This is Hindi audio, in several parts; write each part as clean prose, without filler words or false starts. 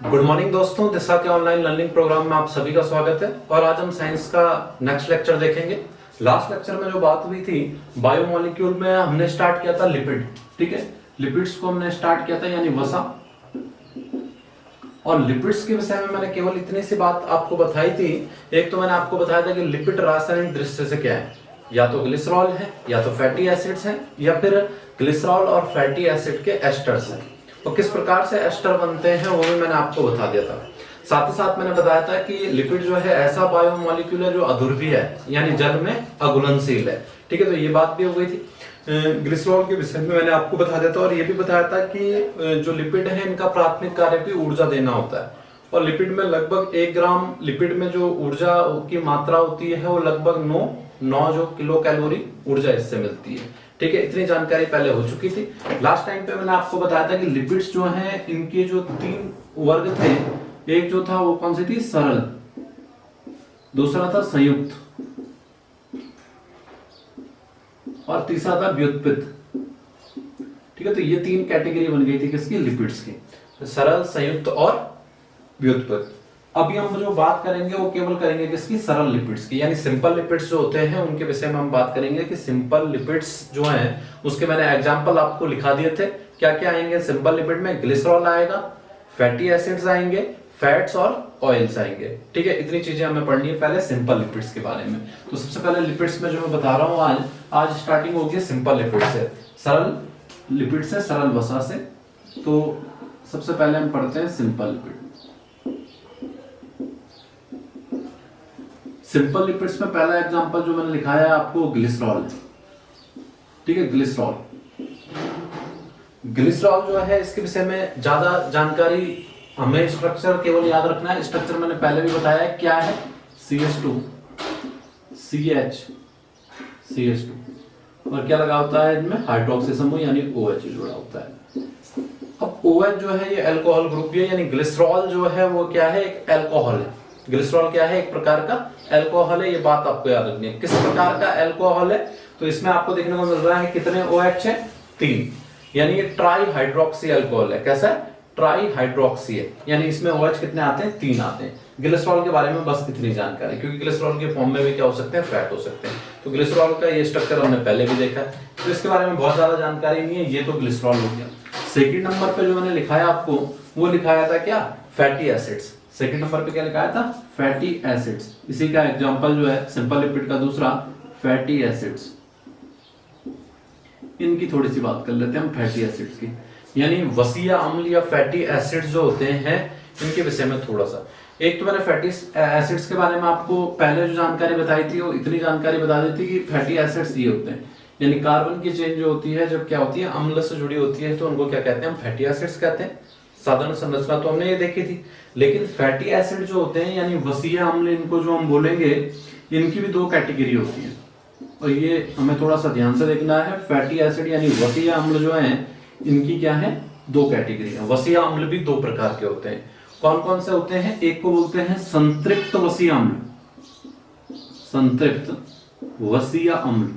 गुड मॉर्निंग दोस्तों, दिशा के ऑनलाइन लर्निंग प्रोग्राम में आप सभी का स्वागत है। और आज हम साइंस का नेक्स्ट लेक्चर देखेंगे। लास्ट लेक्चर में जो बात हुई थी, बायोमोलिक्यूल में हमने स्टार्ट किया था लिपिड। ठीक है, लिपिड्स को हमने स्टार्ट किया था यानी वसा। और लिपिड्स के विषय में मैंने केवल इतनी सी बात आपको बताई थी। एक तो मैंने आपको बताया था कि लिपिड रासायनिक दृष्टि से क्या है, या तो ग्लिसरॉल है, या तो फैटी एसिड्स हैं, या फिर ग्लिसरॉल और फैटी एसिड के एस्टर्स हैं। तो किस प्रकार से एस्टर बनते हैं वो भी मैंने आपको बता दिया था। साथ ही साथ मैंने बताया था कि लिपिड जो है ऐसा बायोमोलिक्यूल है जो अध्रुवीय है, यानी जल में अघुलनशील है। ठीक है, तो ये बात भी हो गई थी। ग्लिसरॉल के विषय में मैंने आपको बता दिया था और ये भी बताया था कि जो लिपिड है इनका प्राथमिक कार्य भी ऊर्जा देना होता है। और लिपिड में लगभग 1 ग्राम लिपिड में जो ऊर्जा की मात्रा होती है वो लगभग 9 जो किलो कैलोरी ऊर्जा इससे मिलती है। ठीक है, इतनी जानकारी पहले हो चुकी थी। लास्ट टाइम पे मैंने आपको बताया था कि लिपिड्स जो हैं इनके जो 3 वर्ग थे, एक जो था वो कौन सी थी, सरल, दूसरा था संयुक्त और तीसरा था व्युत्पन्न। ठीक है, तो ये 3 कैटेगरी बन गई थी किसकी, लिपिड्स की, सरल, संयुक्त और व्युत्पन्न। अभी हम जो बात करेंगे वो केवल करेंगे किसकी, सरल लिपिड्स की, यानी सिंपल लिपिड्स जो होते हैं उनके विषय में हम बात करेंगे कि सिंपल लिपिड्स जो हैं उसके मैंने एग्जांपल आपको लिखा दिए थे। क्या क्या आएंगे सिंपल लिपिड में, ग्लिसरॉल आएगा, फैटी एसिड्स आएंगे, फैट्स और ऑयल्स आएंगे। ठीक है, इतनी चीजें हमें पढ़नी है पहले सिंपल लिपिड्स के बारे में। तो सबसे पहले लिपिड्स में जो मैं बता रहा हूँ आज स्टार्टिंग होगी सिंपल लिपिड से, सरल लिपिड से, सरल वसा से। तो सबसे पहले हम पढ़ते हैं सिंपल लिपिड। सिंपल लिपिड्स में पहला एग्जांपल जो मैंने लिखा है आपको, ग्लिसरॉल। ठीक है, ग्लिसरॉल जो है इसके विषय में ज्यादा जानकारी हमें स्ट्रक्चर केवल याद रखना है। स्ट्रक्चर मैंने पहले भी बताया है क्या है, CH2 CH CH2 और क्या लगा होता है इनमें, हाइड्रोक्सी समूह यानी OH जुड़ा होता है। अब OH जो है ये अल्कोहल ग्रुप भी है, यानी ग्लिसरॉल जो है वो क्या है, एक अल्कोहल है। ग्लिसरॉल क्या है, एक प्रकार का अल्कोहल है। ये बात आपको याद रखनी है, किस प्रकार का अल्कोहल है। तो इसमें आपको देखने को मिल रहा है कितने OH है, 3, यानी ये ट्राई हाइड्रोक्सी अल्कोहल है। कैसा है, ट्राई हाइड्रोक्सी है, यानी इसमें OH कितने आते हैं, 3 आते हैं। ग्लिसरॉल के बारे में बस इतनी जानकारी, क्योंकि ग्लिसरॉल के फॉर्म में भी क्या हो सकते हैं, फैट हो सकते हैं। तो ग्लिसरॉल का ये स्ट्रक्चर हमने पहले भी देखा है, तो इसके बारे में बहुत ज्यादा जानकारी नहीं है। ये तो ग्लिसरॉल हो गया। सेकंड नंबर पे जो मैंने लिखाया आपको, वो लिखाया था क्या, फैटी एसिड्स। सेकंड नंबर पे क्या लिखाया था, फैटी एसिड्स। इसी का एग्जांपल जो है सिंपल लिपिड का दूसरा, फैटी एसिड्स। इनकी थोड़ी सी बात कर लेते हैं हम, फैटी एसिड्स की, यानी वसीय अम्ल या फैटी एसिड्स जो होते हैं इनके विषय में थोड़ा सा। एक तो मैंने फैटी एसिड्स के बारे में आपको पहले जो जानकारी बताई थी वो इतनी जानकारी बता दी थी कि फैटी एसिड्स ये होते हैं, यानी कार्बन की चेन जो होती है जब क्या होती है, अम्ल से जुड़ी होती है, तो उनको क्या कहते हैं, हम फैटी एसिड्स कहते हैं। साधारण संरचना तो हमने ये देखी थी, लेकिन फैटी एसिड जो होते हैं यानी वसीय अम्ल, इनको जो हम बोलेंगे, इनकी भी 2 कैटेगरी होती है और ये हमें थोड़ा सा ध्यान से देखना है। फैटी एसिड यानी वसीय अम्ल जो है इनकी क्या है, 2 कैटेगरी है। वसीय अम्ल भी 2 प्रकार के होते हैं। कौन कौन से होते हैं, एक को बोलते हैं संतृप्त वसीय अम्ल, संतृप्त वसीय अम्ल।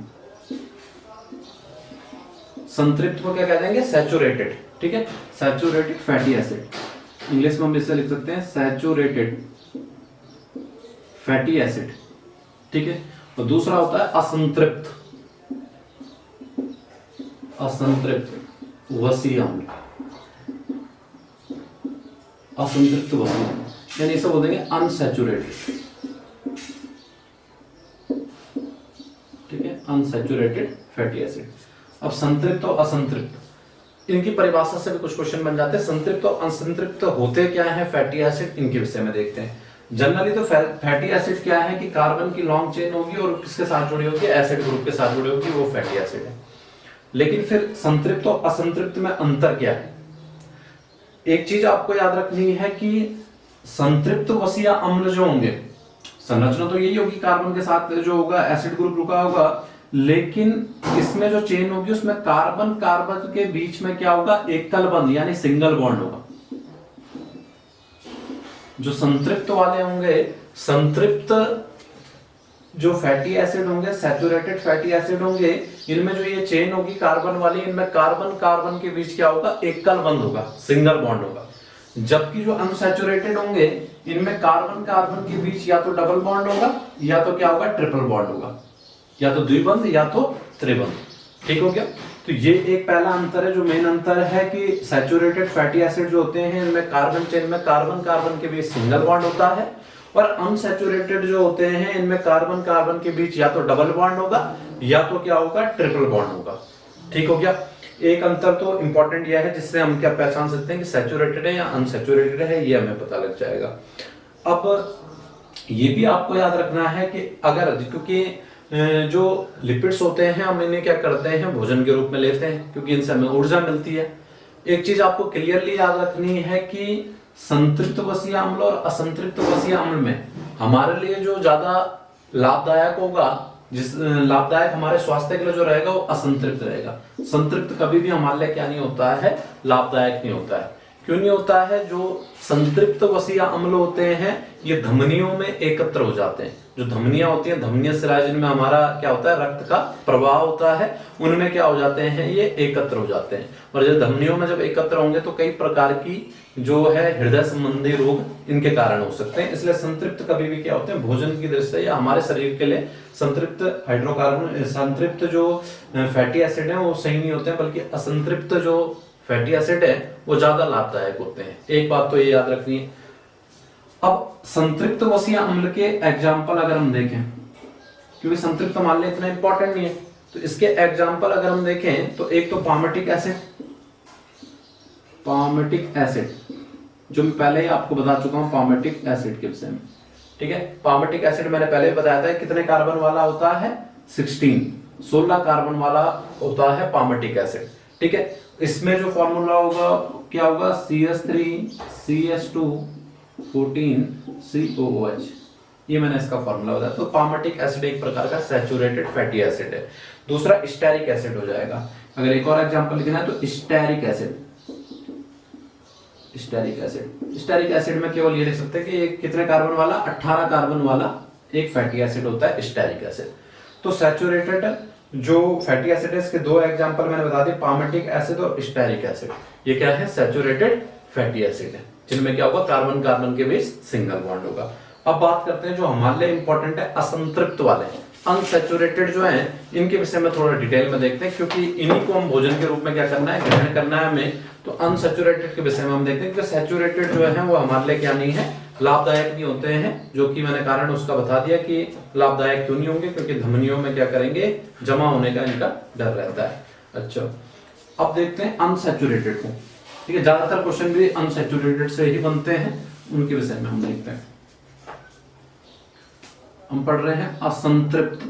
संतृप्त को क्या कह देंगे, सैचुरेटेड। ठीक है, सैचुरेटेड फैटी एसिड, इंग्लिश में हम इसे लिख सकते हैं सैचुरेटेड फैटी एसिड। ठीक है, और दूसरा होता है असंतृप्त, असंतृप्त वसीय अम्ल, असंतृप्त वसीय अम्ल, यानी इसे बोल देंगे अनसैचुरेटेड। ठीक है, अनसैचुरेटेड फैटी एसिड। अब संतृप्त और असंतृप्त, इनकी परिभाषा से भी कुछ क्वेश्चन बन जाते हैं। संतृप्त और असंतृप्त होते क्या है फैटी एसिड, इनके विषय में देखते हैं। जनरली तो फैटी एसिड क्या है कि कार्बन की लॉन्ग चेन होगी और किसके साथ जुड़ी होगी, एसिड ग्रुप के साथ जुड़ी होगी, वो फैटी एसिड है। लेकिन फिर संतृप्त और असंतृप्त में अंतर क्या है, एक चीज आपको याद रखनी है कि संतृप्त वसीय अम्ल जो होंगे, संरचना तो यही होगी, कार्बन के साथ जो होगा एसिड ग्रुप रुका होगा, लेकिन इसमें जो चेन होगी उसमें कार्बन कार्बन के बीच में क्या होगा, एकल बंध यानी सिंगल बॉन्ड होगा। जो संतृप्त वाले होंगे, संतृप्त जो फैटी एसिड होंगे, सैचुरेटेड फैटी एसिड होंगे, इनमें जो ये चेन होगी कार्बन वाली, इनमें कार्बन कार्बन के बीच क्या होगा, एकल बंध होगा, सिंगल बॉन्ड होगा। जबकि जो अनसैचुरेटेड होंगे इनमें कार्बन कार्बन के बीच या तो डबल बॉन्ड होगा या तो क्या होगा, ट्रिपल बॉन्ड होगा, या तो द्विबंध या तो त्रिबंध। ठीक हो गया। तो ये एक पहला अंतर है, जो मेन अंतर है कि सैचुरेटेड फैटी एसिड जो होते हैं इनमें कार्बन चेन में कार्बन कार्बन के बीच सिंगल बॉन्ड होता है, और अनसैचुरेटेड जो होते हैं इनमें कार्बन कार्बन के बीच या तो डबल बॉन्ड होगा या तो क्या होगा, ट्रिपल बॉन्ड होगा। ठीक हो गया। एक अंतर तो इंपॉर्टेंट यह है जिससे हम क्या पहचान सकते हैं कि सैचुरेटेड है या अनसैचुरेटेड है, ये हमें पता लग जाएगा। अब ये भी आपको याद रखना है कि अगर, क्योंकि जो लिपिड्स होते हैं हम इन्हें क्या करते हैं, भोजन के रूप में लेते हैं, क्योंकि इनसे हमें ऊर्जा मिलती है। एक चीज आपको क्लियरली याद रखनी है कि संतृप्त वसीय अम्ल और असंतृप्त वसीय अम्ल में हमारे लिए जो ज्यादा लाभदायक होगा, जिस लाभदायक हमारे स्वास्थ्य के लिए जो रहेगा वो असंतृप्त रहेगा। संतृप्त कभी भी हमारे लिए क्या नहीं होता है, लाभदायक नहीं होता है। क्यों नहीं होता है? जो संतृप्त वसीय अम्ल होते हैं ये धमनियों में एकत्र हो जाते हैं। जो धमनियां होती हैं, धमनीय शिरा जिनमें हमारा क्या होता है, रक्त का प्रवाह होता है, उनमें क्या हो जाते हैं, ये एकत्र हो जाते हैं। और जब धमनियों में जब एकत्र होंगे तो कई प्रकार की जो है हृदय संबंधी रोग इनके कारण हो सकते हैं। इसलिए संतृप्त कभी भी क्या होते हैं, भोजन की दृष्टि से या हमारे शरीर के लिए संतृप्त हाइड्रोकार्बन, संतृप्त जो फैटी एसिड है वो सही नहीं होते हैं, बल्कि असंतृप्त जो फैटी एसिड है वो ज्यादा लाभदायक होते हैं। एक बात तो ये याद रखनी है। अब संतृप्त वसीय अम्ल के एग्जाम्पल अगर हम देखें, क्योंकि संतृप्त मान लें इतना इंपॉर्टेंट नहीं है, तो इसके एग्जाम्पल अगर हम देखें तो एक तो पामेटिक एसिड, पामेटिक एसिड जो मैं पहले ही आपको बता चुका हूं पामेटिक एसिड के विषय में। ठीक है, पामेटिक एसिड मैंने पहले ही बताया था कितने कार्बन वाला होता है, 16 कार्बन वाला होता है पामेटिक एसिड। ठीक है, इसमें जो फॉर्मूला होगा क्या होगा, CH3CH214COOH, ये मैंने इसका फॉर्मूला बताया। तो पामेटिक एसिड एक प्रकार का सैचुरेटेड फैटी एसिड है। दूसरा स्टेरिक एसिड हो जाएगा। अगर एक और एग्जांपल लिखना है तो stearic acid, stearic acid, stearic acid में केवल ये लिख सकते हैं कि ये कितने कार्बन वाला, 18 कार्बन वाला एक फैटी एसिड होता है स्टेरिक एसिड। तो सैचुरेटेड जो फैटी एसिड है इसके दो एग्जांपल मैंने बता दिए, पामेटिक एसिड और स्टेरिक एसिड। ये क्या है, सैचुरेटेड फैटी एसिड है, जिनमें क्या होगा, कार्बन कार्बन के बीच सिंगल बॉन्ड होगा। अब बात करते हैं जो हमारे लिए इंपॉर्टेंट है, असंतृप्त वाले, अनसैचुरेटेड जो है, इनके विषय में थोड़ा डिटेल में देखते हैं, क्योंकि इन्हीं को हम भोजन के रूप में क्या करना है, ग्रहण करना है हमें। तो अनसैचुरेटेड के विषय में हम देखते हैं कि सैचुरेटेड जो है वो हमारे लिए क्या नहीं है, लाभदायक नहीं होते हैं, जो कि मैंने कारण उसका बता दिया कि लाभदायक क्यों नहीं होंगे, क्योंकि धमनियों में क्या करेंगे, जमा होने का इनका डर रहता है। अच्छा, अब देखते हैं अनसैचुरेटेड को। ठीक है, ज्यादातर क्वेश्चन भी अनसैचुरेटेड से ही बनते हैं, उनके विषय में हम देखते हैं। हम पढ़ रहे हैं असंतृप्त,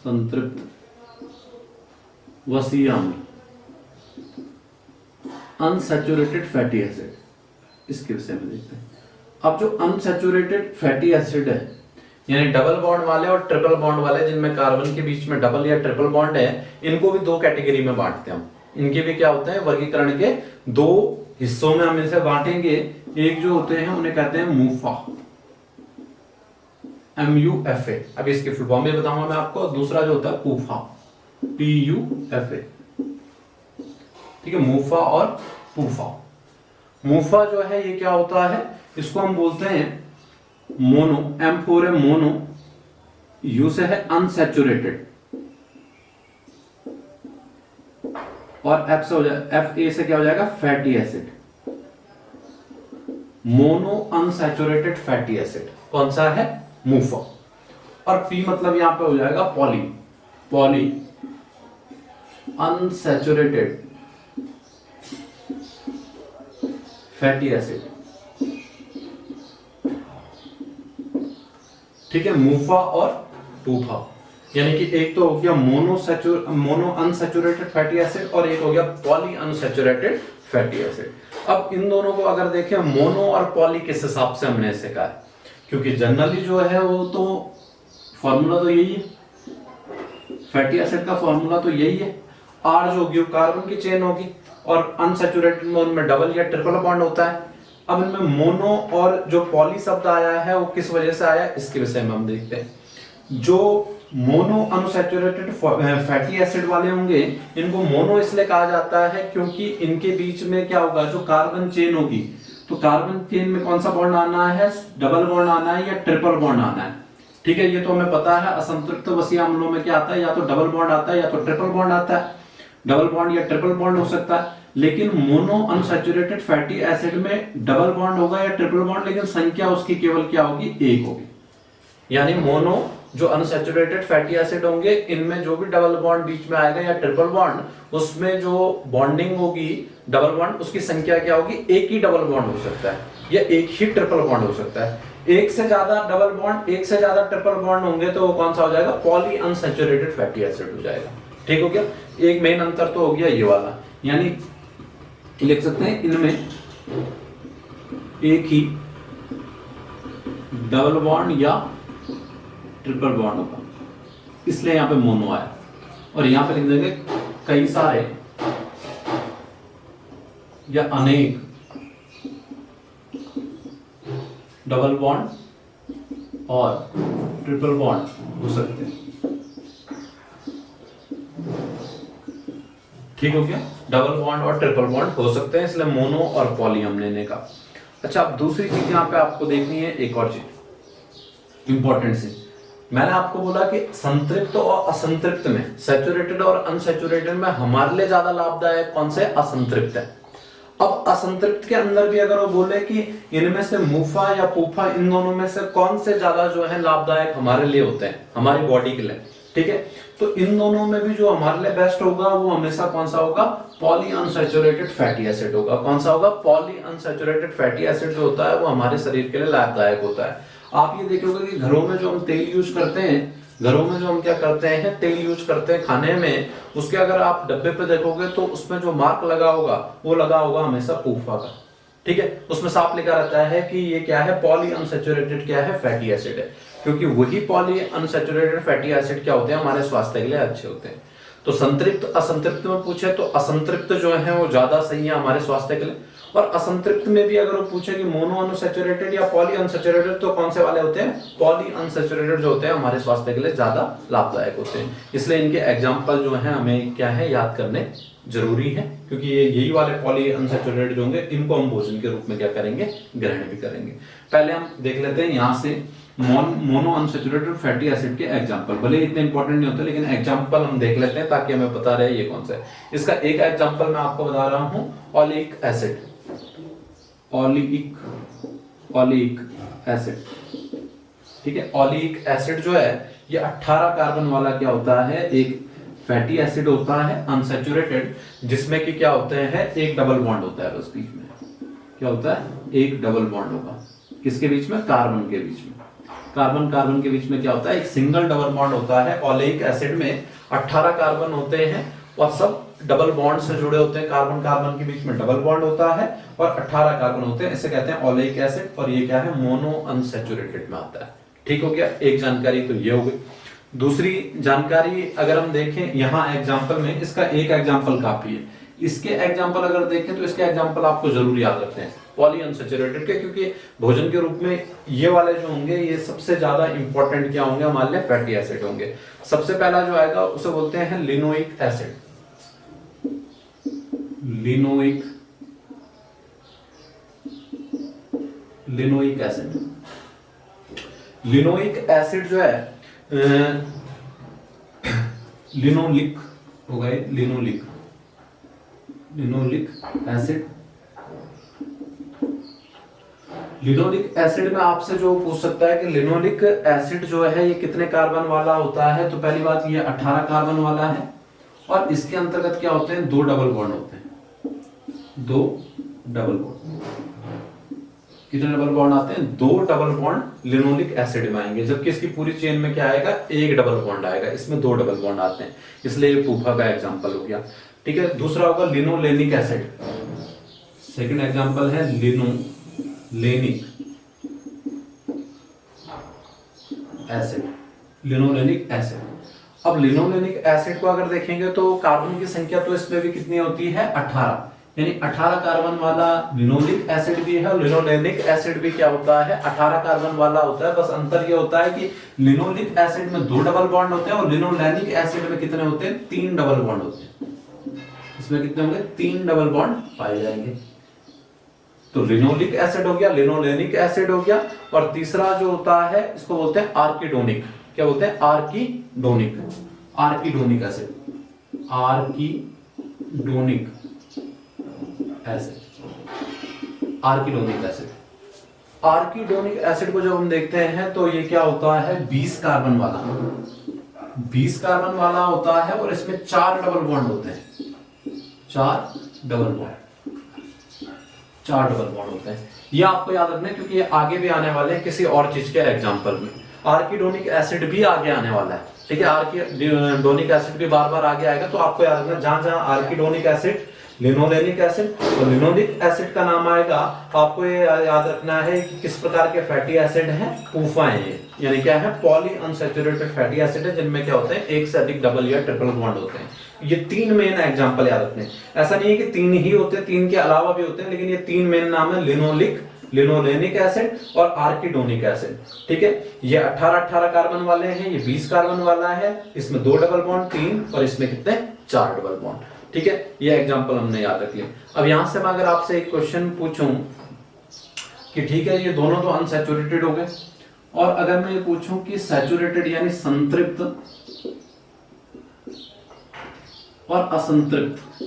संतृप्त वसीय अम्ल, अनसैचुरेटेड फैटी एसिड, इसके विषय में देखते हैं। अब जो अनसैचुरेटेड फैटी एसिड है, यानी डबल बॉन्ड वाले और ट्रिपल बॉन्ड वाले, जिनमें कार्बन के बीच में डबल या ट्रिपल बॉन्ड है, इनको भी दो कैटेगरी में बांटते हैं हम। इनके भी क्या होते हैं, वर्गीकरण के दो हिस्सों में हम इसे बांटेंगे। एक जो होते हैं उन्हें कहते हैं मूफा, MUFA, अभी इसकी फुल फॉर्म भी बताऊंगा मैं आपको। दूसरा जो होता है पूफा, PUFA। ठीक है, मूफा और पूफा। मूफा जो है ये क्या होता है, इसको हम बोलते हैं मोनो, M4 है मोनो, U से है अनसैचुरेटेड, और F से हो जाएगा, FA से क्या हो जाएगा, fatty acid, mono unsaturated fatty acid. कौन सा है, मूफा। और P मतलब यहां पे हो जाएगा poly, poly unsaturated fatty acid. ठीक है, मूफा और पूफा, यानी कि एक तो हो गया मोनो अनसैचुरेटेड फैटी एसिड और एक हो गया पॉली अनसैचुरेटेड फैटी एसिड। अब इन दोनों को अगर देखें, मोनो और पॉली किस हिसाब से हमने इसे कहा है, क्योंकि जनरली जो है वो तो फॉर्मूला तो यही है, फैटी एसिड का फॉर्मूला तो यही है। R जो होगी कार्बन की चेन होगी, और अनसैचुरेटेड में उनमें डबल या ट्रिपल बॉन्ड होता है। अब इनमें मोनो और जो पॉली शब्द आया है वो किस वजह से आया, इसके विषय में हम देखते हैं। जो मोनो अनसैचुरेटेड फैटी एसिड वाले होंगे, इनको मोनो इसलिए कहा जाता है क्योंकि इनके बीच में क्या होगा, जो कार्बन चेन होगी, तो कार्बन चेन में कौन सा बॉन्ड आना है, डबल बॉन्ड आना है या ट्रिपल बॉन्ड आना है। ठीक है, ये तो हमें पता है। असंतृप्त वसीय अम्लों में क्या आता है, या तो डबल बॉन्ड आता है या तो ट्रिपल बॉन्ड आता है। डबल बॉन्ड या ट्रिपल बॉन्ड हो सकता है, लेकिन मोनो अनसैचुरेटेड फैटी एसिड में डबल बॉन्ड होगा या ट्रिपल बॉन्ड, लेकिन संख्या उसकी केवल क्या होगी, एक होगी। यानी मोनो जो अनसैचुरेटेड फैटी एसिड होंगे, इनमें जो भी डबल बॉन्ड बीच में आएगा या ट्रिपल बॉन्ड, उसमें जो बॉन्डिंग होगी डबल बॉन्ड, उसकी संख्या क्या होगी, एक ही डबल बॉन्ड हो सकता है या एक ही ट्रिपल बॉन्ड हो सकता है। एक से ज्यादा डबल बॉन्ड, एक से ज्यादा ट्रिपल बॉन्ड होंगे तो वो कौन सा हो जाएगा, पॉली अनसैचुरेटेड फैटी एसिड हो जाएगा। ठीक हो गया, एक मेन अंतर तो हो गया ये वाला, यानी लिख सकते हैं इनमें एक ही डबल बॉन्ड या ट्रिपल बॉन्ड होगा, इसलिए यहां पे मोनो आया। और यहां पे लिख देंगे कई सारे या अनेक डबल बॉन्ड और ट्रिपल बॉन्ड हो सकते हैं। ठीक हो गया, डबल बॉन्ड और ट्रिपल बॉन्ड हो सकते हैं, इसलिए मोनो और पॉली हम लेने का। अच्छा, अब दूसरी चीज यहां पे आपको देखनी है, एक और चीज इंपॉर्टेंट सी। मैंने आपको बोला कि संतृप्त और असंतृप्त में, सैचुरेटेड और अनसैचुरेटेड में हमारे लिए ज्यादा लाभदायक कौन से, असंतृप्त है। अब असंतृप्त के अंदर भी अगर वो बोले कि इनमें से मुफा या पूफा, इन दोनों में से कौन से ज्यादा जो है लाभदायक हमारे लिए होते हैं, हमारी बॉडी के लिए, ठीक है, तो इन दोनों में भी जो हमारे लिए बेस्ट होगा वो हमेशा कौन सा होगा, पॉली अनसैचुरेटेड फैटी एसिड होगा। कौन सा होगा, पॉली अनसैचुरेटेड फैटी एसिड जो होता है वो हमारे शरीर के लिए लाभदायक होता है। आप ये देखोगे कि घरों में जो हम तेल यूज करते हैं, घरों में जो हम क्या करते हैं, तेल यूज करते हैं खाने में, उसके अगर आप डब्बे पे देखोगे तो उसमें जो मार्क लगा होगा वो लगा होगा हमेशा पूफा का। ठीक है, उसमें साफ लिखा रहता है कि ये क्या है, पॉली अनसैचुरेटेड क्या है, फैटी एसिड है, क्योंकि वही पॉली अनसैचुरेटेड फैटी एसिड क्या होते हैं, हमारे स्वास्थ्य के लिए अच्छे होते हैं। तो संतृप्त असंतृप्त में पूछे तो असंतृप्त जो है वो ज्यादा सही है हमारे स्वास्थ्य के लिए, और असंतृप्त में भी अगर वो पूछे कि मोनो अनसैचुरेटेड या पॉली अनसैचुरेटेड, तो कौन से वाले होते हैं, पॉली अनसैचुरेटेड जो होते हैं हमारे स्वास्थ्य के लिए ज्यादा लाभदायक होते हैं। इसलिए इनके एग्जाम्पल जो है हमें क्या है, याद करने जरूरी है, क्योंकि ये यही वाले पॉली अनसैचुरेटेड जो होंगे इनको हम भोजन के रूप में क्या करेंगे, ग्रहण भी करेंगे। पहले हम देख लेते हैं यहाँ से मोनो अनसैचुरेटेड फैटी एसिड के एग्जांपल, भले इतने इंपॉर्टेंट नहीं होते लेकिन एग्जांपल हम देख लेते हैं ताकि हमें पता रहे ये कौन सा है। इसका एक एग्जांपल मैं आपको बता रहा हूं, ओलिक एसिड, ओलिक एसिड। ठीक है, ओलिक एसिड जो है ये 18 कार्बन वाला क्या होता है, एक फैटी एसिड होता है अनसैचुरेटेड, जिसमें कि क्या होते हैं, एक डबल बॉन्ड होता है, बस बीच में क्या होता है, एक डबल बॉन्ड होगा, किसके बीच में, कार्बन के बीच में। कार्बन कार्बन के बीच में क्या होता है, एक सिंगल डबल बॉन्ड होता है। ओलेइक एसिड में 18 कार्बन होते हैं और सब डबल बॉन्ड से जुड़े होते हैं, कार्बन कार्बन के बीच में डबल बॉन्ड होता है और 18 कार्बन होते हैं, इसे कहते हैं ओलेइक एसिड, और ये क्या है, मोनो अनसैचुरेटेड में आता है। ठीक हो गया, एक जानकारी तो ये हो गई। दूसरी जानकारी अगर हम देखें यहाँ एग्जाम्पल में, इसका एक एग्जाम्पल काफी है। इसके एग्जाम्पल अगर देखें तो इसके एग्जाम्पल आपको जरूर याद रखते हैं पॉली अनसैचुरेटेड के, क्योंकि भोजन के रूप में ये वाले जो होंगे ये सबसे ज्यादा इंपॉर्टेंट क्या होंगे हमारे लिए, फैटी एसिड होंगे। सबसे पहला जो आएगा उसे बोलते हैं linoleic acid, linoleic acid. Linoleic acid जो है लिनोलिक हो गए, लिनोलिक एसिड। लिनोलिक एसिड में आपसे जो पूछ सकता है कि लिनोलिक एसिड जो है ये कितने कार्बन वाला होता है, तो पहली बात ये 18 कार्बन वाला है और इसके अंतर्गत क्या होते हैं, 2 डबल बॉन्ड होते हैं, 2 डबल बॉन्ड। कितने डबल बॉन्ड आते हैं, 2 डबल बॉन्ड लिनोलिक एसिड में आएंगे, जबकि इसकी पूरी चेन में क्या आएगा, 1 डबल बॉन्ड आएगा, इसमें 2 डबल बॉन्ड आते हैं, इसलिए ये पूफा का एग्जांपल हो गया। ठीक है, दूसरा होगा लिनोलेनिक एसिड, सेकंड एग्जांपल है लिनोलेनिक एसिड, लिनोलेनिक एसिड। अब लिनोलेनिक एसिड को अगर देखेंगे तो कार्बन की संख्या तो इसमें भी कितनी होती है, 18, यानी 18 कार्बन वाला लिनोलिक एसिड भी है और लिनोलेनिक एसिड भी क्या होता है, 18 कार्बन वाला होता है। बस अंतर ये होता है कि लिनोलिक एसिड में 2 डबल बॉन्ड होते हैं और लिनोलेनिक एसिड में कितने होते हैं, 3 डबल बॉन्ड होते हैं। इसमें कितने होंगे, 3 डबल बॉन्ड पाए जाएंगे। तो लिनोलिक एसिड हो गया, लिनोलेनिक एसिड हो गया, और तीसरा जो होता है इसको बोलते हैं आर्किडोनिक। क्या बोलते हैं, arachidonic, arachidonic acid, arachidonic acid, arachidonic acid. Arachidonic acid को जब हम देखते हैं तो ये क्या होता है, 20 कार्बन वाला, 20 कार्बन वाला होता है और इसमें 4 डबल बॉन्ड होते हैं, 4 डबल बॉन्ड, 4 डबल बॉन्ड होते हैं। ये आपको याद रखना है क्योंकि ये आगे भी आने वाले हैं किसी और चीज के एग्जांपल में। आर्किडोनिक एसिड भी आगे आने वाला है, ठीक है, आर्किडोनिक एसिड भी बार बार आगे आएगा। तो आपको याद रखना, जहां जहां आर्किडोनिक एसिड, लिनोलेनिक एसिड और लिनोलिक एसिड का नाम आएगा, आपको ये याद रखना है कि किस प्रकार के फैटी एसिड हैं, पूफा है ये, यानी क्या है, पॉली अनसैचुरेटेड फैटी एसिड है, जिनमें क्या होते हैं, एक से अधिक डबल या ट्रिपल बॉन्ड होते हैं। ये 3 मेन एग्जांपल याद रखने हैं। ऐसा नहीं है कि 3 ही होते हैं, 3 के अलावा भी होते हैं, लेकिन ये 3 मेन नाम है, लिनोलिक, लिनोलेनिक एसिड और आर्किडोनिक एसिड। ठीक है, ये 18 कार्बन वाले हैं, ये 20 कार्बन वाला है, इसमें 2 डबल बॉन्ड 3 और इसमें कितने 4 डबल बॉन्ड। ठीक है, ये एग्जांपल हमने याद रख लिया। अब यहां से मैं अगर आपसे एक क्वेश्चन पूछूं कि ठीक है ये दोनों तो अनसैचुरेटेड हो गए, और अगर मैं ये पूछूं कि सैचुरेटेड यानी संतृप्त और असंतृप्त,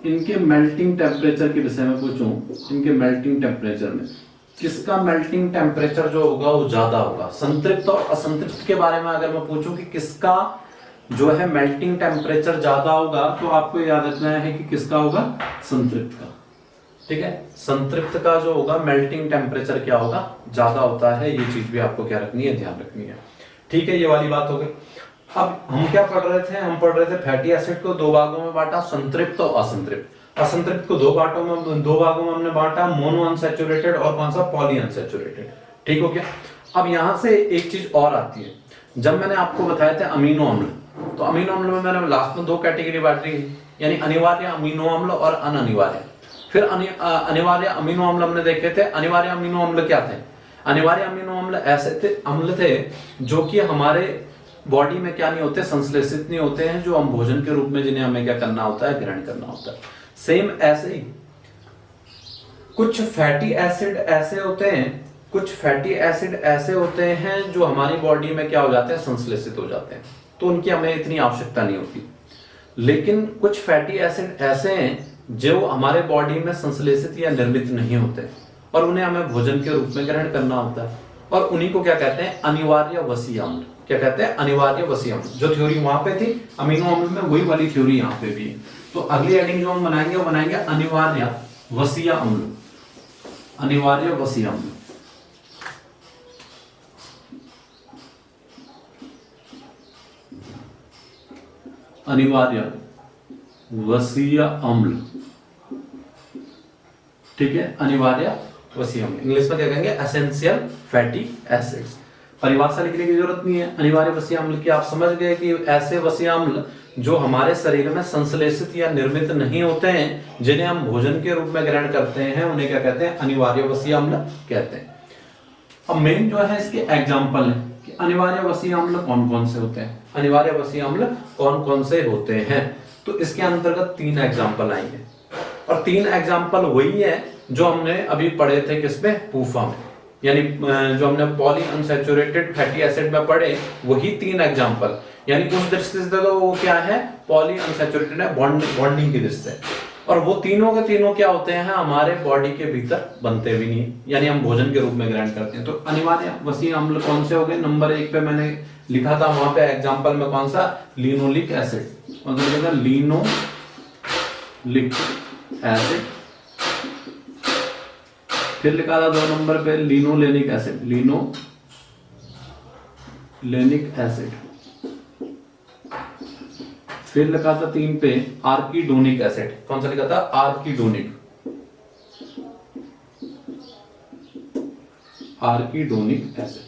इनके मेल्टिंग टेम्परेचर के विषय में पूछूं, इनके मेल्टिंग टेम्परेचर में किसका मेल्टिंग टेम्परेचर जो होगा वो ज्यादा होगा, संतृप्त और असंतृप्त के बारे में अगर मैं पूछूं कि किसका जो है मेल्टिंग टेम्परेचर ज्यादा होगा, तो आपको याद रखना है कि किसका होगा, संतृप्त का। ठीक है, संतृप्त का जो होगा मेल्टिंग टेम्परेचर क्या होगा, ज्यादा होता है। ये चीज भी आपको क्या रखनी है, ध्यान रखनी है। ठीक है, ये वाली बात हो गई। अब हम क्या पढ़ रहे थे, हम पढ़ रहे थे फैटी एसिड को 2 भागों में बांटा, संतृप्त और असंतृप्त। असंतृप्त को 2 भागों में हमने बांटा, मोनो अनसैचुरेटेड और कौन सा, पॉली अनसैचुरेटेड। ठीक हो गया। अब यहां से एक चीज और आती है, जब मैंने आपको बताया था अमीनो अम्ल, तो अमीनो अम्ल में मैंने लास्ट में 2 कैटेगरी बांटी, यानी अनिवार्य अमीनो अम्ल और अनिवार्य। फिर अनिवार्य अमीनो अम्ल हमने देखे थे। अनिवार्य अमीनो अम्ल क्या थे, अनिवार्य अमीनो अम्ल ऐसे थे अम्ल थे जो कि हमारे बॉडी में क्या नहीं होते, संश्लेषित नहीं होते हैं, जो हम भोजन के रूप में जिन्हें हमें क्या करना होता है, ग्रहण करना होता है। सेम ऐसे ही कुछ फैटी एसिड ऐसे होते हैं, कुछ फैटी एसिड ऐसे होते हैं जो हमारी बॉडी में क्या हो जाते हैं, संश्लेषित हो जाते हैं, तो उनकी हमें इतनी आवश्यकता नहीं होती। लेकिन कुछ फैटी एसिड ऐसे हैं जो हमारे बॉडी में संश्लेषित या निर्मित नहीं होते और उन्हें हमें भोजन के रूप में ग्रहण करना होता है, और उन्हीं को क्या कहते हैं, अनिवार्य वसीय अम्ल। क्या कहते हैं, अनिवार्य वसीय अम्ल। जो थ्योरी वहां पे थी अमीनो अम्ल में, वही वाली थ्योरी यहाँ पे भी है। तो अगली हेडिंग जो हम बनाएंगे वो बनाएंगे अनिवार्य वसीय अम्ल, अनिवार्य वसीय अम्ल। अनिवार्य वसीय अम्ल, ठीक है, अनिवार्य वसीय अम्ल, इंग्लिश में क्या कहेंगे, एसेंशियल फैटी एसिड्स। परिभाषा लिखने की जरूरत नहीं है अनिवार्य वसीय अम्ल की, आप समझ गए कि ऐसे वसीय अम्ल जो हमारे शरीर में संश्लेषित या निर्मित नहीं होते हैं, जिन्हें हम भोजन के रूप में ग्रहण करते हैं, उन्हें क्या कहते हैं, अनिवार्य वसीय अम्ल कहते हैं। अब मेन जो है इसके एग्जाम्पल है कि अनिवार्य वसीय अम्ल कौन कौन से होते हैं, अनिवार्य वसीय अम्ल कौन कौन से होते हैं। तो इसके अंतर्गत 3 एग्जाम्पल आएंगे, और 3 एग्जाम्पल वही है जो हमने अभी पढ़े थे किसमें, पूफा में, यानी जो हमने पॉली अनसैचुरेटेड फैटी एसिड में पढ़े वही 3 एग्जाम्पल, यानी उस दृष्टि से तो वो क्या है, पॉली अनसैचुरेटेड है, बॉन्डिंग की दृष्टि से, और वो तीनों के तीनों क्या होते हैं, हमारे बॉडी के भीतर बनते भी नहीं, यानी हम भोजन के रूप में ग्रहण करते हैं। तो अनिवार्य वसीय अम्ल कौन से हो गए, नंबर 1 पे मैंने लिखा था वहां पे एग्जाम्पल में, कौन सा, लिनोलिक एसिड, कौन सा लिखा, लिनोलिक एसिड। फिर लिखा था 2 नंबर पे लिनोलेनिक एसिड, लिनोलेनिक एसिड। फिर लिखा था 3 पे आर्किडोनिक एसिड, कौन सा लिखा था, arachidonic, arachidonic acid.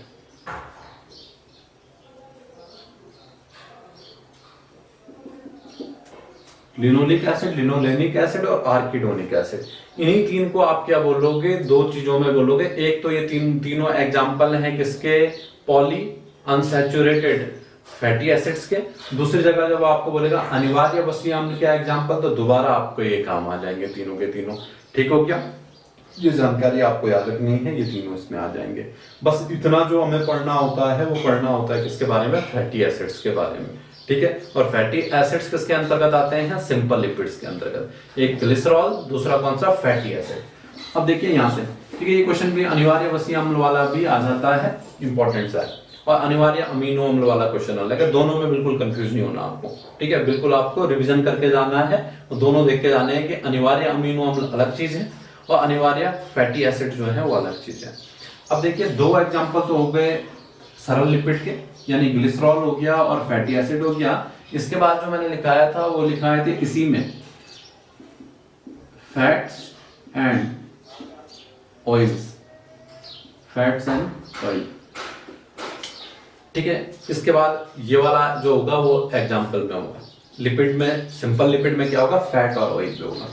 Linoleic acid, linolenic acid और आर्किडोनिक एसिड। इन्हीं तीन को आप क्या बोलोगे, दो चीजों में बोलोगे। एक तो ये तीनों एग्जाम्पल हैं किसके, पॉली अनसैचुरेटेड फैटी एसिड्स के। दूसरी जगह जब आपको बोलेगा अनिवार्य अवश्य अम्ल के एग्जाम्पल, तो दोबारा आपको ये काम आ जाएंगे तीनों के तीनों। ठीक हो गया, ये जानकारी आपको याद रखनी है, ये तीनों इसमें आ जाएंगे। बस इतना जो हमें पढ़ना होता है वो पढ़ना होता है किसके बारे में, फैटी एसिड्स के बारे में। ठीक है, और फैटी एसिड्स किसके अंतर्गत आते हैं, सिंपल लिपिड्स के अंतर्गत। एक ग्लिसरॉल, दूसरा कौन सा, फैटी एसिड। अब देखिए यहां से, ठीक है, ये क्वेश्चन भी अनिवार्य अवश्य अम्ल वाला भी आ जाता है, इंपॉर्टेंट सा है, और अनिवार्य अमीनो अम्ल वाला क्वेश्चन अलग है। दोनों में बिल्कुल कंफ्यूज नहीं होना आपको। ठीक है, बिल्कुल आपको रिवीजन करके जाना है, दोनों देख के जाने हैं कि अनिवार्य अमीनो अम्ल अलग चीज है और अनिवार्य फैटी एसिड जो है वो अलग चीज है। अब देखिए दो एग्जांपल तो हो गए सरल लिपिड के, यानी ग्लिसरॉल हो गया और फैटी एसिड हो गया। इसके बाद जो मैंने लिखाया था वो लिखाए थे इसी में, fats and oils, fats and oil. ठीक है, इसके बाद ये वाला जो होगा वो एग्जांपल में होगा। लिपिड में, सिंपल लिपिड में क्या होगा, फैट और ऑयल पे होगा।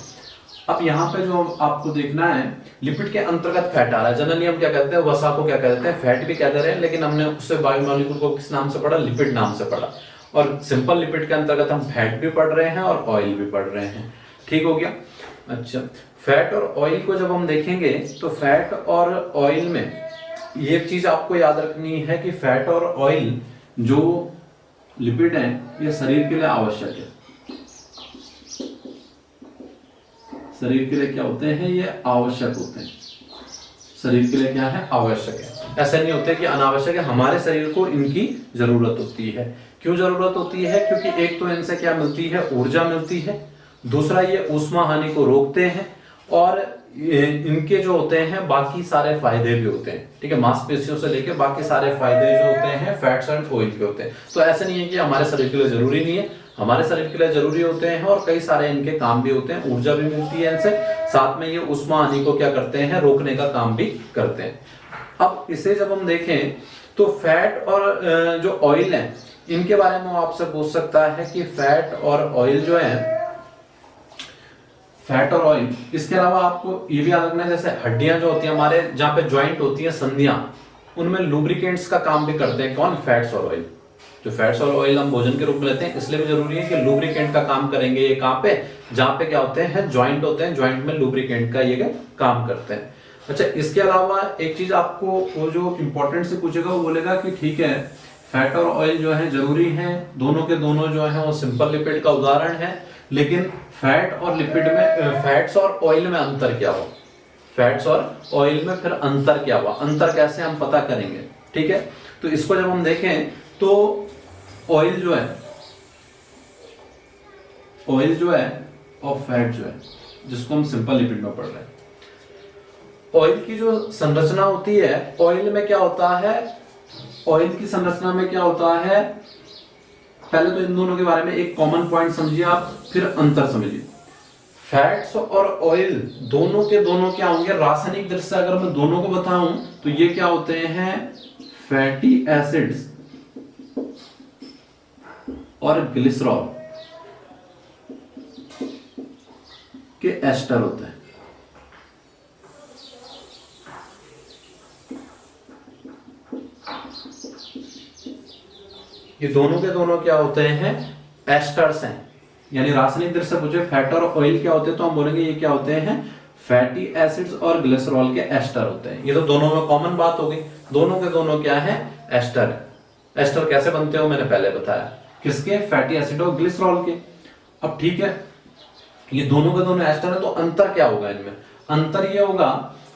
अब यहाँ पे जो आपको देखना है, लिपिड के अंतर्गत फैट आ रहा है। जनरली हम क्या कहते हैं, वसा को क्या कहते हैं, फैट भी कहते रहे हैं, लेकिन हमने उससे बायोमोलिक्यूल को किस नाम से पढ़ा, लिपिड नाम से पढ़ा। और सिंपल लिपिड के अंतर्गत हम फैट भी पढ़ रहे हैं और ऑयल भी पढ़ रहे हैं। ठीक हो गया। अच्छा, फैट और ऑयल को जब हम देखेंगे तो फैट और ऑयल में ये चीज आपको याद रखनी है कि फैट और ऑयल जो लिपिड है ये शरीर के लिए आवश्यक है। शरीर के लिए क्या होते हैं, ये आवश्यक होते हैं। शरीर के लिए क्या है, आवश्यक है। ऐसा नहीं होता कि अनावश्यक है, हमारे शरीर को इनकी जरूरत होती है। क्यों जरूरत होती है, क्योंकि एक तो इनसे क्या मिलती है, ऊर्जा मिलती है। दूसरा ये ऊष्मा हानि को रोकते हैं, और इनके जो होते हैं बाकी सारे फायदे भी होते हैं। ठीक है, मांसपेशियों से लेकर बाकी सारे फायदे जो होते हैं फैट्स एंड ऑयल के होते हैं। तो ऐसा नहीं है कि हमारे शरीर के लिए जरूरी नहीं है, हमारे शरीर के लिए जरूरी होते हैं, और कई सारे इनके काम भी होते हैं। ऊर्जा भी मिलती है इनसे, साथ में ये ऊष्मा हानि को क्या करते हैं, रोकने का काम भी करते हैं। अब इसे जब हम देखें तो फैट और जो ऑयल है इनके बारे में आपसे पूछ सकता है कि फैट और ऑयल जो है, फैट और ऑयल, इसके अलावा आपको ये भी याद रखना है, जैसे हड्डियां जो होती हैं हमारे, जहां पे ज्वाइंट होती है, संधियां, उनमें लुब्रिकेंट्स का काम भी करते हैं। कौन, फैट्स और ऑयल। जो फैट्स और ऑयल हम भोजन के रूप में लेते हैं, इसलिए भी जरूरी है कि लुब्रिकेंट का काम करेंगे। ये कहां पे, जहां पे क्या होते हैं, ज्वाइंट होते हैं, ज्वाइंट में लुब्रिकेंट का ये काम करते हैं। अच्छा, इसके अलावा एक चीज आपको वो जो इंपॉर्टेंट से पूछेगा वो बोलेगा कि ठीक है, फैट और ऑयल जो है जरूरी है, दोनों के दोनों जो है वो सिंपल लिपिड का उदाहरण है, लेकिन फैट और लिपिड में, फैट्स और ऑयल में अंतर क्या हुआ, फैट्स और ऑयल में फिर अंतर क्या हुआ, अंतर कैसे हम पता करेंगे। ठीक है, तो इसको जब हम देखें तो ऑयल जो है, ऑयल जो है और फैट जो है, जिसको हम सिंपल लिपिड में पढ़ रहे हैं, ऑयल की जो संरचना होती है, ऑयल में क्या होता है, ऑयल की संरचना में क्या होता है, पहले तो इन दोनों के बारे में एक कॉमन पॉइंट समझिए आप, फिर अंतर समझिए। फैट्स और ऑयल दोनों के दोनों क्या होंगे, रासायनिक दृष्टि से अगर मैं दोनों को बताऊं तो ये क्या होते हैं, फैटी एसिड्स और ग्लिसरॉल के एस्टर होते हैं। ये दोनों के दोनों क्या होते हैं, एस्टर्स हैं। यानी रासायनिक दृष्टि से पूछे फैट और ऑयल क्या होते हैं, तो हम बोलेंगे ये क्या होते हैं, फैटी एसिड्स और ग्लिसरॉल के एस्टर होते हैं। ये तो दोनों में कॉमन बात हो गई, दोनों के दोनों क्या है, एस्टर है। एस्टर कैसे बनते हो मैंने पहले बताया, किसके, फैटी एसिड और ग्लिसरॉल के। अब ठीक है, ये दोनों के दोनों एस्टर है, तो अंतर क्या होगा इनमें, अंतर ये होगा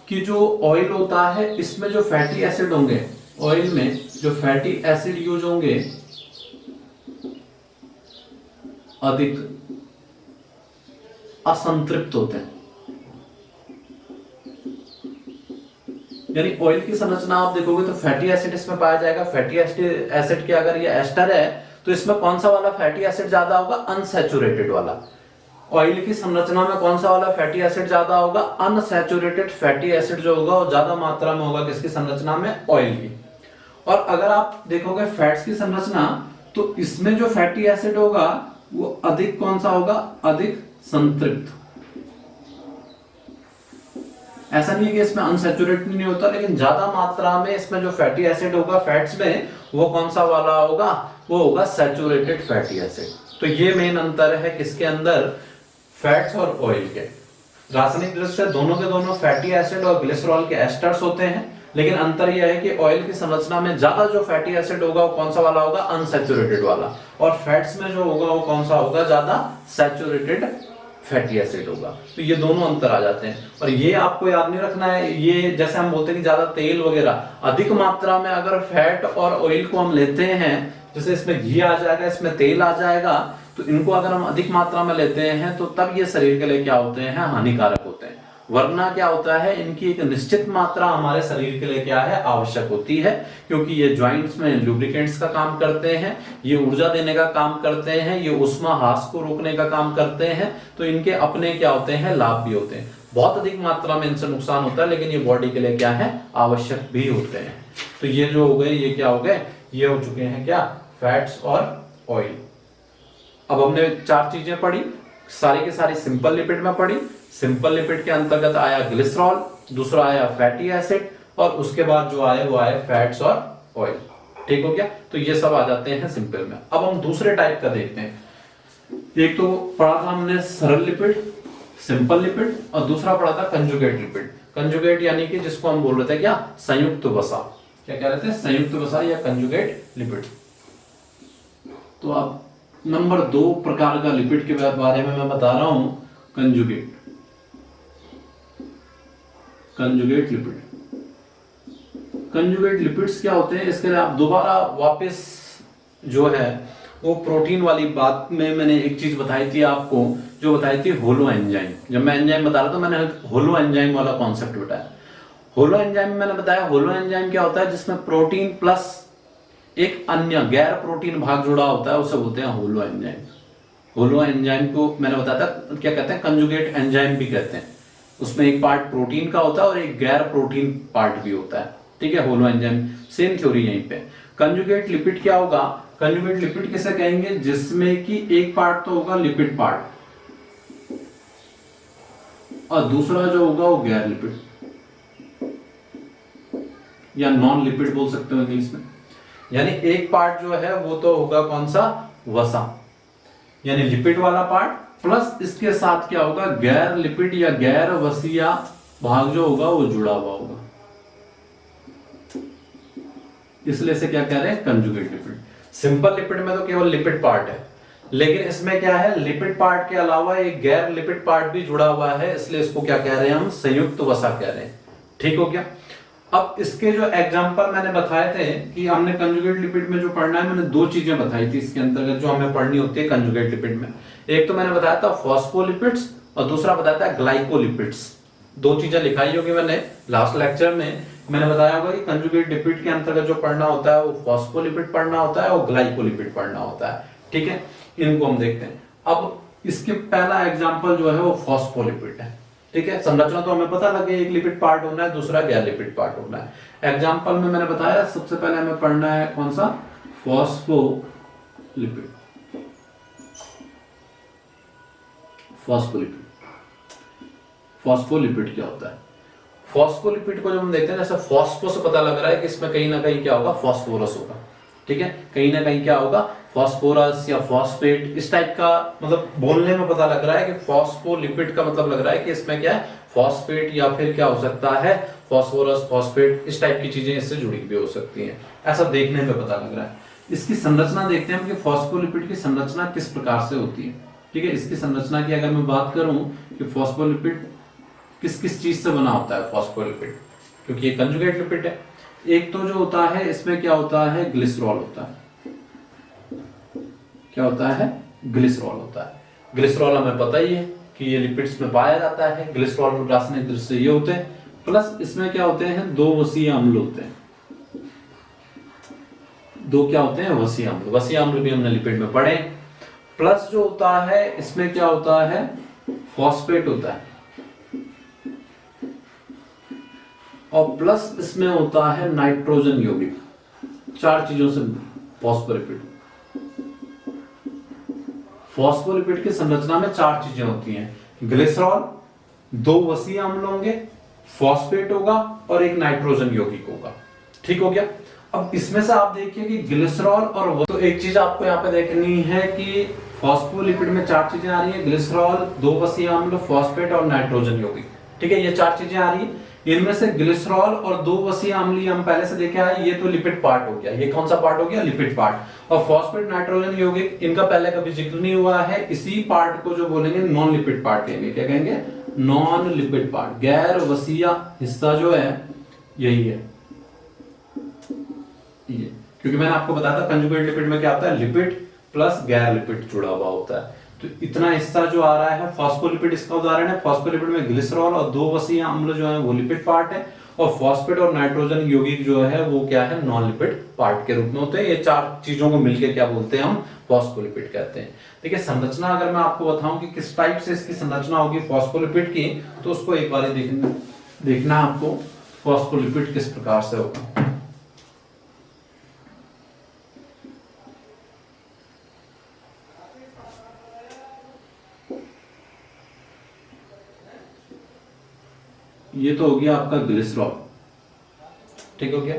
कि जो ऑयल होता है इसमें जो फैटी एसिड होंगे, ऑयल में जो फैटी एसिड यूज होंगे अधिक असंतृप्त होते हैं। यानी ऑयल की संरचना आप देखोगे तो फैटी एसिड इसमें पाया जाएगा। फैटी एसिड के अगर ये एस्टर है तो इसमें कौन सा वाला फैटी एसिड ज्यादा होगा, अनसैचुरेटेड वाला। ऑयल की संरचना में कौन सा वाला फैटी एसिड ज्यादा होगा, अनसैचुरेटेड फैटी एसिड जो होगा वो ज्यादा मात्रा में होगा किसकी संरचना में, ऑयल की। और अगर आप देखोगे फैट्स की संरचना तो इसमें जो फैटी एसिड होगा वो अधिक कौन सा होगा, अधिक संतृप्त। ऐसा नहीं है कि इसमें अनसैचुरेटेड नहीं होता, लेकिन ज्यादा मात्रा में इसमें जो फैटी एसिड होगा फैट्स में, वो कौन सा वाला होगा, वो होगा सैचुरेटेड फैटी एसिड। तो ये मेन अंतर है किसके अंदर, फैट्स और ऑयल के। रासायनिक दृष्टि से दोनों के दोनों फैटी एसिड और ग्लिसरॉल के एस्टर्स होते हैं, लेकिन अंतर यह है कि ऑयल की संरचना में ज्यादा जो फैटी एसिड होगा वो कौन सा वाला होगा, अनसैचुरेटेड वाला, और फैट्स में जो होगा वो कौन सा होगा, ज्यादा सैचुरेटेड फैटी एसिड होगा। तो ये दोनों अंतर आ जाते हैं। और ये आपको याद नहीं रखना है, ये जैसे हम बोलते हैं कि ज्यादा तेल वगैरह, अधिक मात्रा में अगर फैट और ऑयल को हम लेते हैं, जैसे इसमें घी आ जाएगा, इसमें तेल आ जाएगा, तो इनको अगर हम अधिक मात्रा में लेते हैं तो तब ये शरीर के लिए क्या होते हैं, हानिकारक होते हैं। वरना क्या होता है, इनकी एक निश्चित मात्रा हमारे शरीर के लिए क्या है, आवश्यक होती है, क्योंकि ये जॉइंट्स में लुब्रिकेंट्स का काम करते हैं, ये ऊर्जा देने का काम करते हैं, ये उष्मा ह्रास को रोकने का काम करते हैं। तो इनके अपने क्या होते हैं, लाभ भी होते हैं। बहुत अधिक मात्रा में इनसे नुकसान होता है, लेकिन ये बॉडी के लिए क्या है, आवश्यक भी होते हैं। तो ये जो हो गए, ये क्या हो गए, ये हो चुके हैं क्या, फैट्स और ऑयल। अब हमने 4 चीजें पढ़ी, सारी की सारी सिंपल लिपिड में पढ़ी। सिंपल लिपिड के अंतर्गत आया ग्लिसरॉल, दूसरा आया फैटी एसिड, और उसके बाद जो आए वो आए फैट्स और ऑयल। ठीक हो गया, तो ये सब आ जाते हैं सिंपल में। अब हम दूसरे टाइप का देखते हैं। एक तो पढ़ा था हमने सरल लिपिड, सिंपल लिपिड, और दूसरा पढ़ा था कंजुगेट लिपिड। कंजुगेट यानी कि जिसको हम बोल रहे थे क्या, संयुक्त वसा। क्या कह रहे थे, संयुक्त वसा या कंजुगेट लिपिड। तो अब नंबर 2 प्रकार का लिपिड के बारे में मैं बता रहा हूं, conjugate. Conjugate lipid, conjugate lipids क्या होते हैं, इसके लिए आप दोबारा वापस जो है वो प्रोटीन वाली बात में मैंने एक चीज बताई थी आपको, जो बताई थी होलो एंजाइम। जब मैं एंजाइम बता रहा था, मैंने होलो एंजाइम वाला कॉन्सेप्ट बताया। होलो एंजाइम में मैंने बताया, होलो एंजाइम क्या होता है, जिसमें प्रोटीन प्लस एक अन्य गैर प्रोटीन भाग जुड़ा होता है, उसे बोलते हैं होलो एंजाइम। होलो एंजाइम को मैंने बताया था क्या कहते हैं, कंजुगेट एंजाइम भी कहते हैं। उसमें एक पार्ट प्रोटीन का होता है और एक गैर प्रोटीन पार्ट भी होता है। ठीक है, होलो एंजाइम, सेम थ्योरी यहीं पे। कंजुगेट लिपिड क्या होगा, कंजुगेट लिपिड किसे कहेंगे, जिसमें कि एक पार्ट तो होगा लिपिड पार्ट और दूसरा जो होगा वो गैर लिपिड या नॉन लिपिड बोल सकते हो इंग्लिश में। यानी एक पार्ट जो है वो तो होगा कौन सा, वसा, यानी लिपिड वाला पार्ट, प्लस इसके साथ क्या होगा, गैर लिपिड या गैर वसीय भाग जो होगा वो जुड़ा हुआ होगा। इसलिए से क्या कह रहे हैं, कंजुगेट लिपिड। सिंपल लिपिड में तो केवल लिपिड पार्ट है, लेकिन इसमें क्या है, लिपिड पार्ट के अलावा एक गैर लिपिड पार्ट भी जुड़ा हुआ है, इसलिए इसको क्या कह रहे हैं, हम संयुक्त वसा कह रहे हैं। ठीक हो गया। अब इसके जो एग्जांपल मैंने बताए थे कि हमने कंजुगेट लिपिड में जो पढ़ना है, मैंने 2 चीजें बताई थी इसके अंतर्गत जो हमें पढ़नी होती है कंजुगेट लिपिड में। एक तो मैंने बताया था फॉस्फोलिपिड्स और दूसरा बताया था ग्लाइकोलिपिड्स। 2 चीजें लिखाई होगी मैंने लास्ट लेक्चर में। मैंने बताया होगा कि कंजुगेट लिपिड के अंतर्गत जो पढ़ना होता है वो फॉस्फोलिपिड पढ़ना होता है और ग्लाइकोलिपिड पढ़ना होता है। ठीक है, इनको हम देखते हैं। अब इसके पहला एग्जाम्पल जो है वो फॉस्फोलिपिड है। ठीक है, संरचना तो हमें पता लगे, एक लिपिड पार्ट होना है, दूसरा गैर लिपिड पार्ट होना है। एग्जाम्पल में मैंने बताया सबसे पहले हमें पढ़ना है कौन सा, फॉस्फोलिपिड। फॉस्फोलिपिड, फॉस्फोलिपिड क्या होता है, फॉस्फोलिपिड को जब हम देखते हैं, जैसे फॉस्फो से पता लग रहा है कि इसमें कहीं ना कहीं क्या होगा, फॉस्फोरस होगा। ठीक है, कहीं ना कहीं क्या होगा, फॉस्फोरस या फॉस्फेट, इस टाइप का मतलब बोलने में पता लग रहा है कि फॉस्फोलिपिड का मतलब लग रहा है कि इसमें क्या है, फॉस्फेट या फिर क्या हो सकता है, फॉस्फोरस, फॉस्फेट, इस टाइप की चीजें इससे जुड़ी भी हो सकती हैं। ऐसा देखने में पता लग रहा है। इसकी संरचना देखते हैं कि फॉस्फोलिपिड की संरचना किस प्रकार से होती है। ठीक है, इसकी संरचना की अगर मैं बात करूं कि फॉस्फोलिपिड किस किस चीज से बना होता है फॉस्फोलिपिड, क्योंकि ये कंजुगेट लिपिड है। एक तो जो होता है इसमें क्या होता है, ग्लिसरॉल होता है। क्या होता है, ग्लिसरॉल होता है। ग्लिसरॉल हमें पता ही है कि ये लिपिड्स में पाया जाता है। ग्लिसरॉल रासायनिक दृष्टि से ये होते हैं, प्लस इसमें क्या होते हैं, 2 वसीय अम्ल होते हैं। 2 क्या होते हैं, वसीय अम्ल। वसीय अम्ल भी हमने लिपिड में पढ़े। प्लस जो होता है इसमें क्या होता है, फॉस्फेट होता है, और प्लस इसमें होता है नाइट्रोजन यौगिक। 4 चीजों से फॉस्फोलिपिड, फॉस्फोलिपिड की संरचना में 4 चीजें होती हैं, ग्लिसरॉल, 2 वसीय अम्ल होंगे, फॉस्फेट होगा और एक नाइट्रोजन यौगिक होगा। ठीक हो गया। अब इसमें से आप देखिए कि ग्लिसरॉल और तो एक चीज आपको यहाँ पे देखनी है कि फॉस्फोलिपिड में 4 चीजें आ रही है, ग्लिसरॉल, 2 वसीय अम्ल, फॉस्फेट और नाइट्रोजन यौगिक। ठीक है, ये 4 चीजें आ रही है। इनमें से ग्लिसरॉल और 2 वसीय अम्ल हम पहले से देखे आए, ये तो लिपिड पार्ट हो गया। ये कौन सा पार्ट हो गया? Lipid part. और फॉस्फेट, नाइट्रोजन यौगिक, इनका पहले कभी जिक्र नहीं हुआ है। इसी पार्ट को जो बोलेंगे नॉन लिपिड पार्ट कहेंगे। क्या कहेंगे? Non lipid part. गैर वसीय हिस्सा जो है यही है ये, क्योंकि मैंने आपको बताया था कंजुगेट लिपिड में क्या होता है, लिपिड प्लस गैर लिपिड जुड़ा हुआ होता है। तो इतना हिस्सा जो आ रहा है फॉस्फोलिपिड इसका उदाहरण है। फॉस्फोलिपिड में ग्लिसरॉल और 2 वसीय अम्ल जो है वो लिपिड पार्ट है, और फॉस्फेट और नाइट्रोजन यौगिक जो है वो क्या है? नॉन लिपिड पार्ट के रूप में होते हैं। ये 4 चीजों को मिलकर क्या बोलते हैं? हम फॉस्फोलिपिड कहते हैं। देखिए संरचना अगर मैं आपको बताऊं कि किस टाइप से इसकी संरचना होगी फॉस्फोलिपिड की, तो उसको एक बार देखना आपको फॉस्फोलिपिड किस प्रकार से होगा। ये तो हो गया आपका ग्लिसरॉल। ठीक हो गया।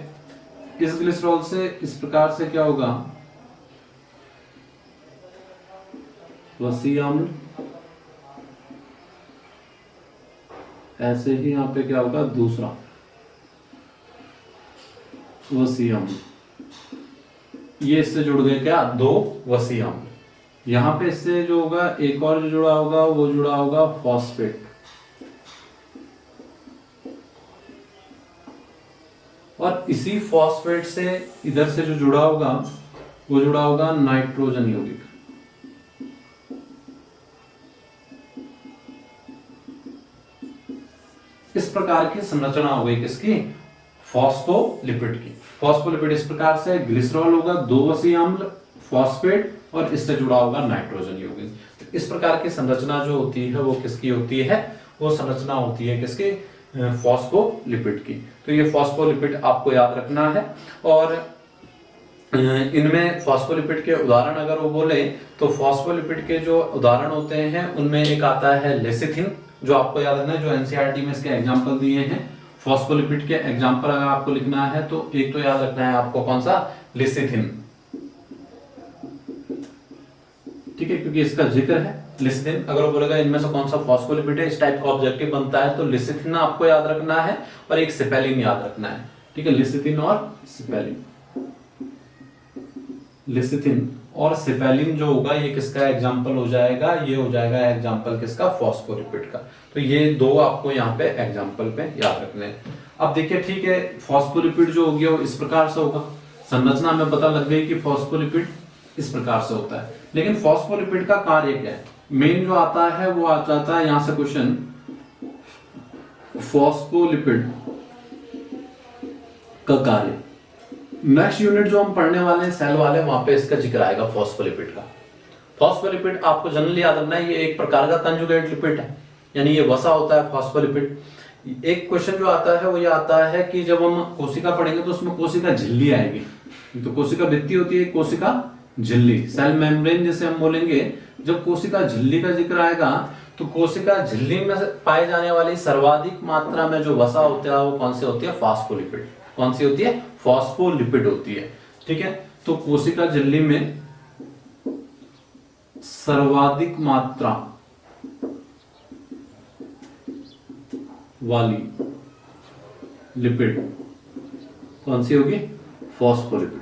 इस ग्लिसरॉल से इस प्रकार से क्या होगा? वसीय अम्ल, ऐसे ही यहां पे क्या होगा? दूसरा वसीय अम्ल। ये इससे जुड़ गए क्या? 2 वसीय अम्ल। यहां पे इससे जो होगा एक और जो जुड़ा होगा वो जुड़ा होगा फॉस्फेट, और इसी फॉस्फेट से इधर से जो जुड़ा होगा वो जुड़ा होगा नाइट्रोजन यौगिक। इस प्रकार की संरचना हो गई किसकी? फॉस्फोलिपिड की। फॉस्फोलिपिड इस प्रकार से ग्लिसरॉल होगा, 2 वसीय अम्ल, फॉस्फेट और इससे जुड़ा होगा नाइट्रोजन यौगिक। तो इस प्रकार की संरचना जो होती है वो किसकी होती है? वो संरचना होती है किसकी? फॉस्फोलिपिड की। तो ये फॉस्फोलिपिड आपको याद रखना है। और इनमें फॉस्फोलिपिड के उदाहरण अगर वो बोले तो फॉस्फोलिपिड के जो उदाहरण होते हैं उनमें एक आता है लेसिथिन, जो आपको याद रखना है, जो एनसीईआरटी में इसके एग्जांपल दिए हैं। फॉस्फोलिपिड के एग्जांपल अगर आपको लिखना है तो एक तो याद रखना है आपको कौन सा? लेसिथिन। ठीक है, क्योंकि इसका जिक्र है लिसिथिन। अगर वो बोलेगा इनमें से कौन सा फॉस्फोलिपिड है, इस टाइप का ऑब्जेक्टिव बनता है, तो लिसिथिन आपको याद रखना है और एक सिपेलिन याद रखना है। ठीक है, लिसिथिन और सिपेलिन। लिसिथिन और सिपेलिन जो होगा ये किसका एग्जांपल हो जाएगा? ये हो जाएगा एग्जांपल किसका? फॉस्फोलिपिड का। तो ये 2 आपको यहाँ पे एग्जांपल पे याद रखने हैं। अब देखिए, ठीक है, फॉस्फोलिपिड जो हो गया वो इस प्रकार से होगा। संरचना में पता लग गई कि फॉस्फोलिपिड इस प्रकार से होता है। लेकिन फॉस्फोलिपिड का कार्य क्या है? मेन जो आता है वो आ जाता है यहां से क्वेश्चन, फॉस्फोलिपिड का कार्य। नेक्स्ट यूनिट जो हम पढ़ने वाले हैं सेल वाले, वहां पे इसका जिक्र आएगा फॉस्फोलिपिड का। फॉस्फोलिपिड आपको जनरली याद रखना है, ये एक प्रकार का कंजुगेट लिपिड है, यानी ये वसा होता है फॉस्फोलिपिड। एक क्वेश्चन जो आता है वो ये आता है कि जब हम कोशिका पढ़ेंगे तो उसमें कोशिका झिल्ली आएगी। तो कोशिका भित्ति होती है, कोशिका झिल्ली, सेल मेम्ब्रेन जिसे हम बोलेंगे। जब कोशिका झिल्ली का जिक्र आएगा तो कोशिका झिल्ली में पाए जाने वाली सर्वाधिक मात्रा में जो वसा होता है वो कौन सी होती है? फॉस्फोलिपिड। कौन सी होती है? फॉस्फोलिपिड होती है। ठीक है, तो कोशिका झिल्ली में सर्वाधिक मात्रा वाली लिपिड कौन सी होगी? फॉस्फोलिपिड।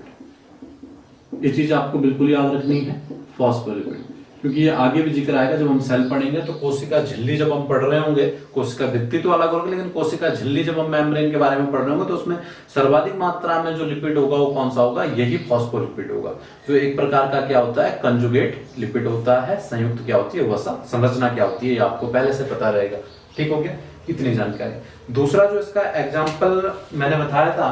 ये चीज आपको बिल्कुल याद रखनी है, फॉस्फोलिपिड, क्योंकि ये आगे भी जिक्र आएगा जब हम सेल पढ़ेंगे। तो कोशिका झिल्ली जब हम पढ़ रहे होंगे, कोशिका भित्ति तो अलग होगी, लेकिन कोशिका झिल्ली जब हम मेम्ब्रेन के बारे में पढ़ रहे होंगे तो उसमें सर्वाधिक मात्रा में जो लिपिड होगा वो कौन सा होगा? यही फॉस्फोलिपिड होगा, जो एक प्रकार का क्या होता है? कंजुगेट लिपिड होता है। संयुक्त क्या होती है? वसा। संरचना क्या होती है ये आपको पहले से पता रहेगा। ठीक हो गया, इतनी जानकारी। दूसरा जो इसका एग्जाम्पल मैंने बताया था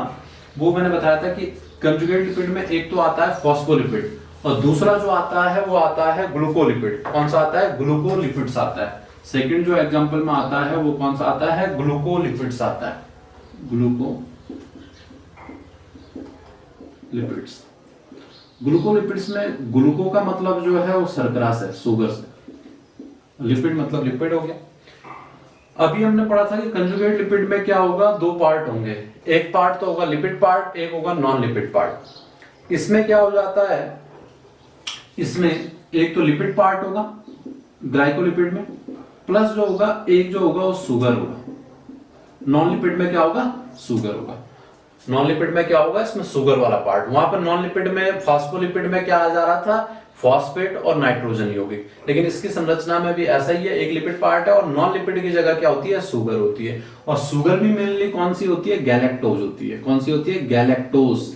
वो मैंने बताया था कि कंजुगेट लिपिड में एक तो आता है फॉस्फोलिपिड और दूसरा जो आता है वो आता है ग्लूकोलिपिड। कौन सा आता है? ग्लूकोलिपिड्स आता है। सेकंड जो एग्जांपल में आता है वो कौन सा आता है? ग्लूकोलिपिड्स आता है। ग्लूकोलिपिड्स। ग्लूकोलिपिड्स में ग्लूको का मतलब जो है वो शर्करा से, शुगर से, लिपिड मतलब लिपिड हो गया। अभी हमने पढ़ा था कि कंजुगेट लिपिड में क्या होगा, दो पार्ट होंगे, एक पार्ट तो होगा लिपिड पार्ट, एक होगा नॉन लिपिड पार्ट। इसमें क्या हो जाता है, इसमें एक तो लिपिड पार्ट होगा ग्लाइकोलिपिड में, प्लस जो होगा एक जो होगा वो शुगर होगा। नॉन लिपिड में क्या होगा, शुगर होगा। नॉन लिपिड में क्या होगा, इसमें शुगर वाला पार्ट। वहां पर नॉन लिपिड में, फास्फोलिपिड में क्या आ जा रहा था, फॉस्फेट और नाइट्रोजन यौगिक। लेकिन इसकी संरचना में भी ऐसा ही है, एक लिपिड पार्ट है और नॉन लिपिड की जगह क्या होती है, शुगर होती है। और शुगर भी मेनली कौन सी होती है, गैलेक्टोज होती है। कौन सी होती है, गैलेक्टोज।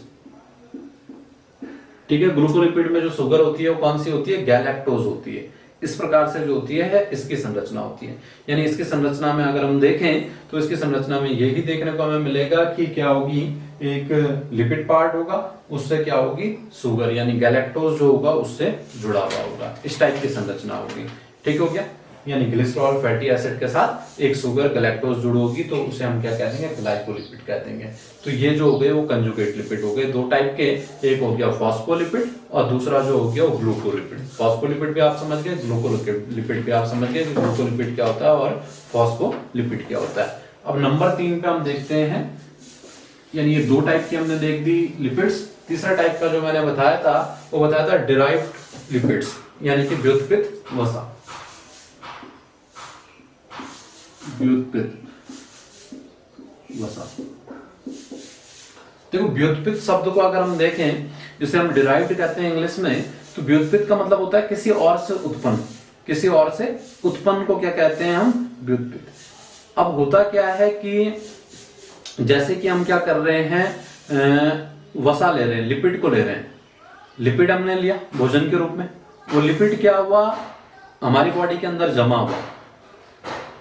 ठीक है, ग्लूकोलिपिड में जो शुगर होती है वो कौन सी होती है, गैलेक्टोज होती है। इस प्रकार से जो होती है इसकी संरचना होती है। यानी इसकी संरचना में अगर हम देखें तो इसकी संरचना में यही देखने को हमें मिलेगा कि क्या होगी, एक लिपिड पार्ट होगा, उससे क्या होगी, शुगर यानी गैलेक्टोज जो होगा उससे जुड़ा हुआ होगा। इस टाइप की संरचना होगी। ठीक हो गया, यानी ग्लिसरॉल फैटी एसिड के साथ एक शुगर गैलेक्टोज जुड़ होगी तो उसे हम क्या कह देंगे, ग्लाइकोलिपिड कह देंगे। तो ये जो हो गए वो कंजुगेट लिपिड हो गए, दो टाइप के, एक हो गया फॉस्फोलिपिड और दूसरा जो हो गया वो ग्लूकोलिपिड। फॉस्फोलिपिड भी आप समझ गए, ग्लूकोलिपिड भी आप समझ गए कि ग्लूकोलिपिड क्या होता है और फॉस्फोलिपिड क्या होता है। अब नंबर 3 पे हम देखते हैं, यानी ये दो टाइप की हमने देख दी लिपिड्स। तीसरा टाइप का जो मैंने बताया था वो बताया था डिराइव्ड लिपिड्स, यानी कि व्युत्पन्न वसा। व्युत्पन्न वसा, देखो व्युत्पन्न शब्द को अगर हम देखें, जिसे हम डिराइव्ड कहते हैं इंग्लिश में, तो व्युत्पन्न का मतलब होता है किसी और से उत्पन्न। किसी और से उत्पन्न को क्या कहते हैं हम, व्युत्पन्न। अब होता क्या है कि जैसे कि हम क्या कर रहे हैं, वसा ले रहे हैं, लिपिड को ले रहे हैं। लिपिड हमने लिया भोजन के रूप में, वो लिपिड क्या हुआ, हमारी बॉडी के अंदर जमा हुआ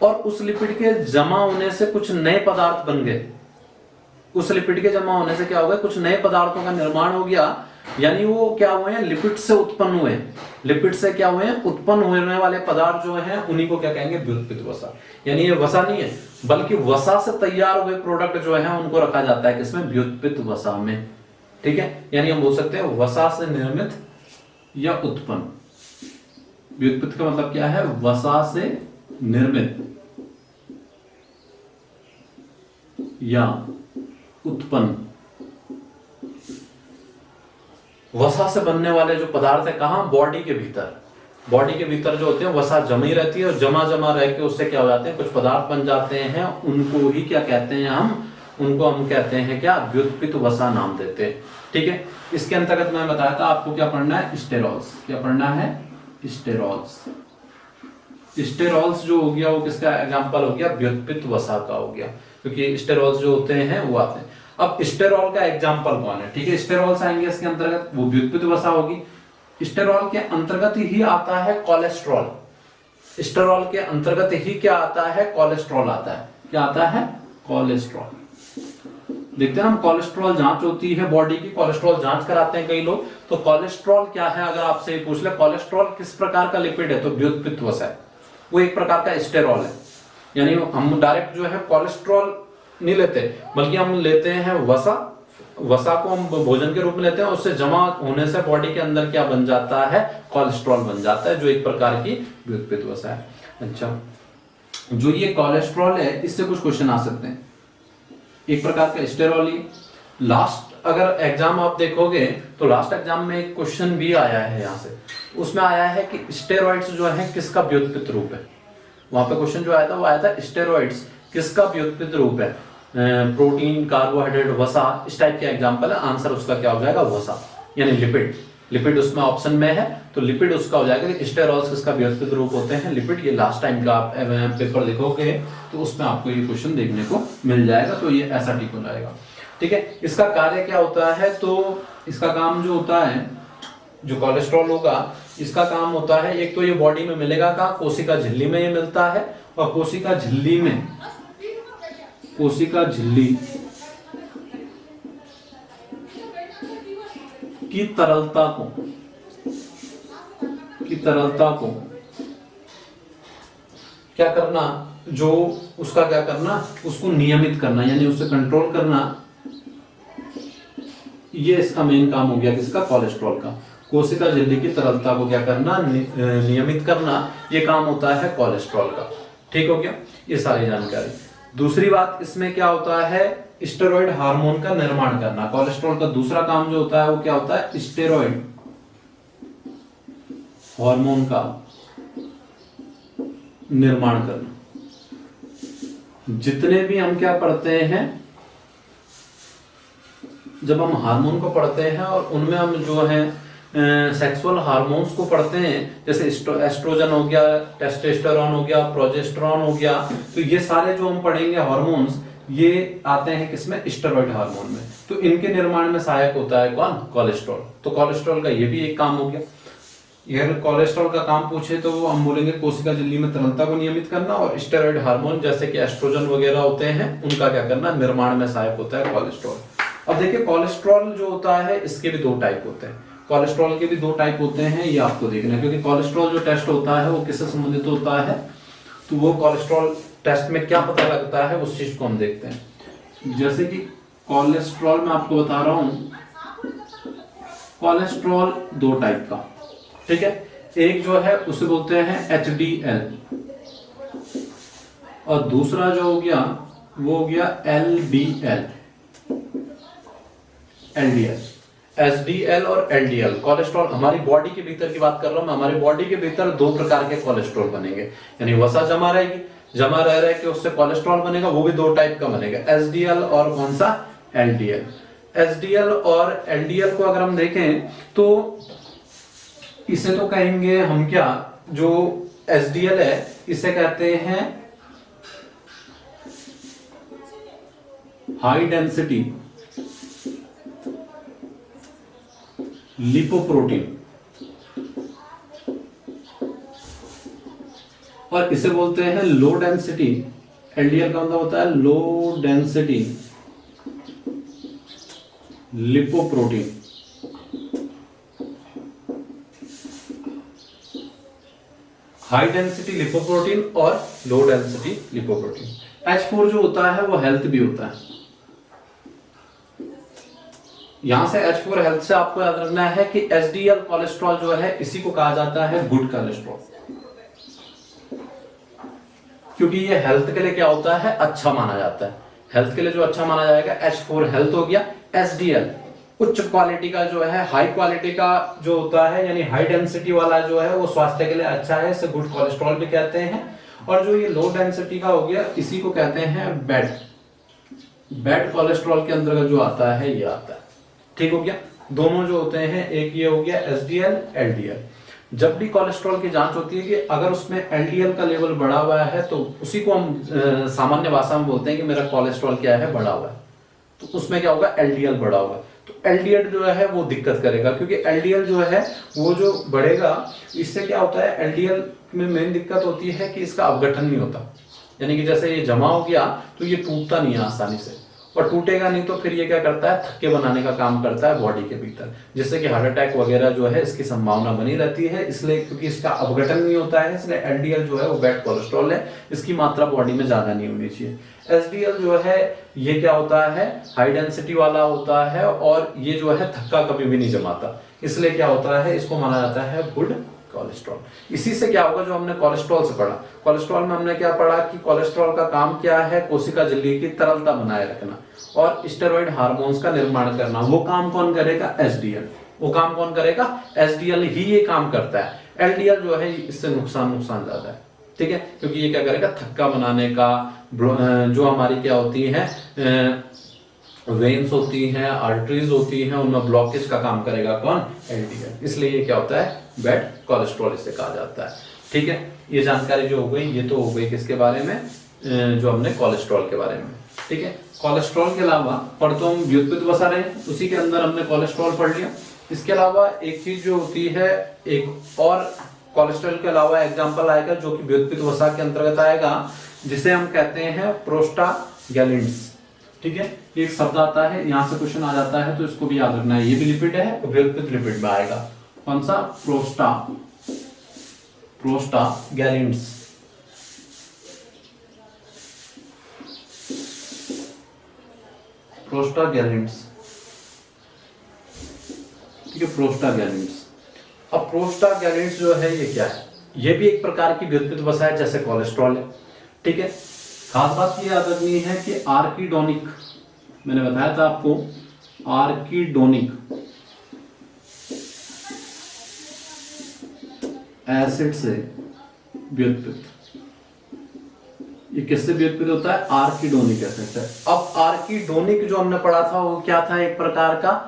और उस लिपिड के जमा होने से कुछ नए पदार्थ बन गए। उस लिपिड के जमा होने से क्या हो गया, कुछ नए पदार्थों का निर्माण हो गया। यानी वो क्या हुए हैं, लिपिड से उत्पन्न हुए। लिपिड से क्या हुए हैं, उत्पन्न होने वाले पदार्थ जो हैं उन्हीं को क्या कहेंगे, व्युत्पन्न वसा। यानी ये वसा नहीं है बल्कि वसा से तैयार हुए प्रोडक्ट जो है उनको रखा जाता है किसमें, व्युत्पन्न वसा में। ठीक है, यानी हम बोल सकते हैं वसा से निर्मित या उत्पन्न। व्युत्पन्न का मतलब क्या है, वसा से निर्मित या उत्पन्न। वसा से बनने वाले जो पदार्थ है कहां, बॉडी के भीतर। बॉडी के भीतर जो होते हैं वसा जमी रहती है और जमा जमा रह के उससे क्या हो जाते हैं, कुछ पदार्थ बन जाते हैं। उनको ही क्या कहते हैं उनको हम कहते हैं क्या, व्युत्पन्न वसा नाम देते हैं। ठीक है, इसके अंतर्गत मैं बताया था आपको क्या पढ़ना है, स्टेरॉल्स। क्या पढ़ना है, स्टेरॉल्स। स्टेरॉल्स जो हो गया वो किसका एग्जांपल हो गया, व्युत्पन्न वसा का हो गया, क्योंकि स्टेरॉल्स जो होते हैं वो आते हैं। अब स्टेरॉल का एग्जांपल कौन है, ठीक है, स्टेरॉल्स आएंगे इसके अंतर्गत, वो व्युत्पन्न वसा होगी। स्टेरॉल के अंतर्गत ही आता है कोलेस्ट्रॉल। स्टेरॉल के अंतर्गत ही क्या आता है, कोलेस्ट्रॉल आता है। क्या आता है, कोलेस्ट्रॉल। देखते हैं हम, कोलेस्ट्रॉल जांच होती है बॉडी की, कोलेस्ट्रॉल जांच कराते हैं कई लोग। तो कोलेस्ट्रॉल क्या है, अगर आपसे पूछ ले कोलेस्ट्रॉल किस प्रकार का लिपिड है, तो व्युत्पन्न वसा है, वो एक प्रकार का स्टेरॉल है। यानी हम डायरेक्ट जो है कोलेस्ट्रॉल नहीं लेते बल्कि हम लेते हैं वसा। वसा को हम भोजन के रूप में लेते हैं, उससे जमा होने से बॉडी के अंदर क्या बन जाता है, कोलेस्ट्रॉल बन जाता है, जो एक प्रकार की व्युत्पन्न वसा है। अच्छा, जो ये कोलेस्ट्रॉल है इससे कुछ क्वेश्चन आ सकते हैं, एक प्रकार का स्टेरॉल ही। लास्ट अगर एग्जाम आप देखोगे तो लास्ट एग्जाम में एक क्वेश्चन भी आया है यहाँ से, उसमें आया है कि स्टेरॉइड्स जो है किसका व्युत्पन्न रूप है। वहां पे क्वेश्चन जो आया था वो आया था स्टेरॉइड्स किसका व्युत्पन्न रूप है, प्रोटीन, कार्बोहाइड्रेट, वसा, इस टाइप के एग्जांपल है। आंसर उसका क्या हो जाएगा, वसा, यानी लिपिड। लिपिड उसमें ऑप्शन में है तो लिपिड उसका हो जाएगा कि स्टेरॉल्स किसका व्युत्पन्न रूप होते हैं, लिपिड। ये लास्ट टाइम का आप पेपर देखोगे तो उसमें आपको ये क्वेश्चन देखने को मिल जाएगा, तो ये ऐसा ठीक हो जाएगा। ठीक है, इसका कार्य क्या होता है, तो इसका काम जो होता है, जो कोलेस्ट्रॉल होगा इसका काम होता है, एक तो ये बॉडी में मिलेगा कहाँ, कोशिका झिल्ली में ये मिलता है, और कोशिका झिल्ली में, कोशिका झिल्ली की तरलता को क्या करना, जो उसका क्या करना, उसको नियमित करना, यानी उसे कंट्रोल करना, ये इसका मेन काम हो गया किसका, कोलेस्ट्रॉल का। कोशिका झिल्ली की तरलता को क्या करना, नियमित करना, ये काम होता है कोलेस्ट्रॉल का। ठीक हो गया, ये सारी जानकारी। दूसरी बात इसमें क्या होता है, स्टेरॉइड हार्मोन का निर्माण करना। कोलेस्ट्रॉल का दूसरा काम जो होता है वो क्या होता है, स्टेरॉइड हार्मोन का निर्माण करना। जितने भी हम क्या पढ़ते हैं, जब हम हार्मोन को पढ़ते हैं और उनमें हम जो है सेक्सुअल हार्मोन्स को पढ़ते हैं, जैसे एस्ट्रोजन हो गया, टेस्टोस्टेरोन हो गया, प्रोजेस्टेरोन हो गया, तो ये सारे जो हम पढ़ेंगे हार्मोन्स, ये आते हैं किसमें, स्टेरॉइड हार्मोन में। तो इनके निर्माण में सहायक होता है कौन, कोलेस्ट्रॉल। तो कोलेस्ट्रॉल का ये भी एक काम हो गया। अगर कोलेस्ट्रॉल का काम पूछे तो हम बोलेंगे कोशिका झिल्ली में तरलता को नियमित करना, और स्टेरॉइड हार्मोन जैसे कि एस्ट्रोजन वगैरह होते हैं उनका क्या करना, निर्माण में सहायक होता है कोलेस्ट्रॉल। अब देखिए कोलेस्ट्रॉल जो होता है इसके भी दो टाइप होते हैं। कोलेस्ट्रॉल के भी दो टाइप होते हैं, ये आपको देखना है, क्योंकि कोलेस्ट्रॉल जो टेस्ट होता है वो किससे संबंधित होता है, तो वो कोलेस्ट्रॉल टेस्ट में क्या पता लगता है उस चीज को हम देखते हैं। जैसे कि कोलेस्ट्रॉल मैं आपको बता रहा हूं, कोलेस्ट्रॉल दो टाइप का, ठीक है। एक जो है उसे बोलते हैं HDL, और दूसरा जो हो गया वो हो गया LDL, LDL। HDL और LDL कोलेस्ट्रॉल, हमारी बॉडी के भीतर की बात कर रहा हूं मैं, हमारी बॉडी के भीतर दो प्रकार के कोलेस्ट्रॉल बनेंगे, यानी वसा जमा रहेगी, जमा रह रहे कि उससे कोलेस्ट्रॉल बनेगा, वो भी दो टाइप का बनेगा, HDL और कौन सा, LDL। HDL और LDL को अगर हम देखें तो इसे तो कहेंगे हम क्या, जो HDL है इसे कहते हैं हाई डेंसिटी लिपोप्रोटीन, और इसे बोलते हैं लो डेंसिटी, LDL का मतलब होता है low density lipoprotein. High density lipoprotein और लो डेंसिटी लिपोप्रोटीन। H4 जो होता है वो हेल्थ भी होता है। यहां से H4 हेल्थ से आपको याद रखना है कि HDL कोलेस्ट्रॉल जो है इसी को कहा जाता है गुड कोलेस्ट्रॉल, क्योंकि ये हेल्थ के लिए क्या होता है, अच्छा माना जाता है। हेल्थ के लिए जो अच्छा माना जाएगा, H4 हेल्थ हो गया, HDL उच्च क्वालिटी का जो है, हाई क्वालिटी का जो होता है, यानी हाई डेंसिटी वाला जो है वो स्वास्थ्य के लिए अच्छा है, इसे गुड कोलेस्ट्रॉल भी कहते हैं। और जो ये लो डेंसिटी का हो गया इसी को कहते हैं बैड कोलेस्ट्रॉल के अंतर्गत जो आता है ये आता है। ठीक हो गया, दोनों जो होते हैं, एक ये हो गया HDL LDL। जब भी कोलेस्ट्रॉल की जांच होती है कि अगर उसमें LDL का लेवल बढ़ा हुआ है तो उसी को हम सामान्य भाषा में बोलते हैं कि मेरा कोलेस्ट्रॉल क्या है, बढ़ा हुआ है, तो उसमें क्या होगा, LDL बढ़ा होगा। तो LDL जो है वो दिक्कत करेगा, क्योंकि LDL जो है वो जो बढ़ेगा, इससे क्या होता है, LDL में मेन दिक्कत होती है कि इसका अपघटन नहीं होता, यानी कि जैसे ये जमा हो गया तो ये टूटता नहीं है आसानी से, और टूटेगा नहीं तो फिर ये क्या करता है, थक्के बनाने का काम करता है बॉडी के भीतर, जिससे कि हार्ट अटैक वगैरह जो है इसकी संभावना बनी रहती है। इसलिए क्योंकि इसका अपघटन नहीं होता है, इसलिए LDL जो है वो बैड कोलेस्ट्रॉल है, इसकी मात्रा बॉडी में ज्यादा नहीं होनी चाहिए। HDL जो है ये क्या होता है, हाई डेंसिटी वाला होता है, और ये जो है थक्का कभी भी नहीं जमाता, इसलिए क्या होता है, इसको माना जाता है गुड कोलेस्ट्रॉल। इसी से क्या होगा, जो हमने कोलेस्ट्रॉल से पढ़ा, कोलेस्ट्रॉल में हमने क्या पढ़ा कि कोलेस्ट्रॉल का काम क्या है, कोशिका झिल्ली की तरलता बनाए रखना और स्टेरॉइड हार्मोन्स का निर्माण करना। वो काम कौन करेगा, HDL। वो काम कौन करेगा, HDL ही ये काम करता है। LDL जो है इससे नुकसान ज्यादा है, ठीक है, क्योंकि ये क्या करेगा, थक्का बनाने का, जो हमारी क्या होती है, वेन्स होती हैं, आर्टरीज होती हैं, उनमें ब्लॉकेज का काम करेगा कौन, LDL। इसलिए ये क्या होता है, बैड कोलेस्ट्रॉल इसे कहा जाता है। ठीक है, ये जानकारी जो हो गई, ये तो हो गई किसके बारे में, जो हमने कोलेस्ट्रॉल के बारे में। ठीक है, कोलेस्ट्रॉल के अलावा पढ़ तो हम व्युत्पत्ति वसा रहे, उसी के अंदर हमने कोलेस्ट्रॉल पढ़ लिया। इसके अलावा एक चीज जो होती है, एक और कोलेस्ट्रॉल के अलावा एग्जाम्पल आएगा जो कि व्युत्पत्ति वसा के अंतर्गत आएगा, जिसे हम कहते हैं प्रोस्टाग्लैंड्स। ठीक है, एक शब्द आता है, यहां से क्वेश्चन आ जाता है तो इसको भी याद रखना है, ये भी लिपिड है, व्युत्पत्ति लिपिड में आएगा। कौन सा, प्रोस्टाग्लैंड्स। प्रोस्टाग्लैंड्स ठीक है, प्रोस्टाग्लैंडिन्स। अब प्रोस्टाग्लैंडिन्स जो है ये क्या है, ये भी एक प्रकार की व्युत्पत्ति वसा है जैसे कोलेस्ट्रॉल है। ठीक है, खास बात ये याद रखनी है कि आर्किडोनिक, मैंने बताया था आपको, आर्किडोनिक एसिड से व्युत्पत्ति, ये किससे व्युत्पत्ति होता है, आर्किडोनिक एसिड से। अब आर्किडोनिक जो हमने पढ़ा था वो क्या था, एक प्रकार का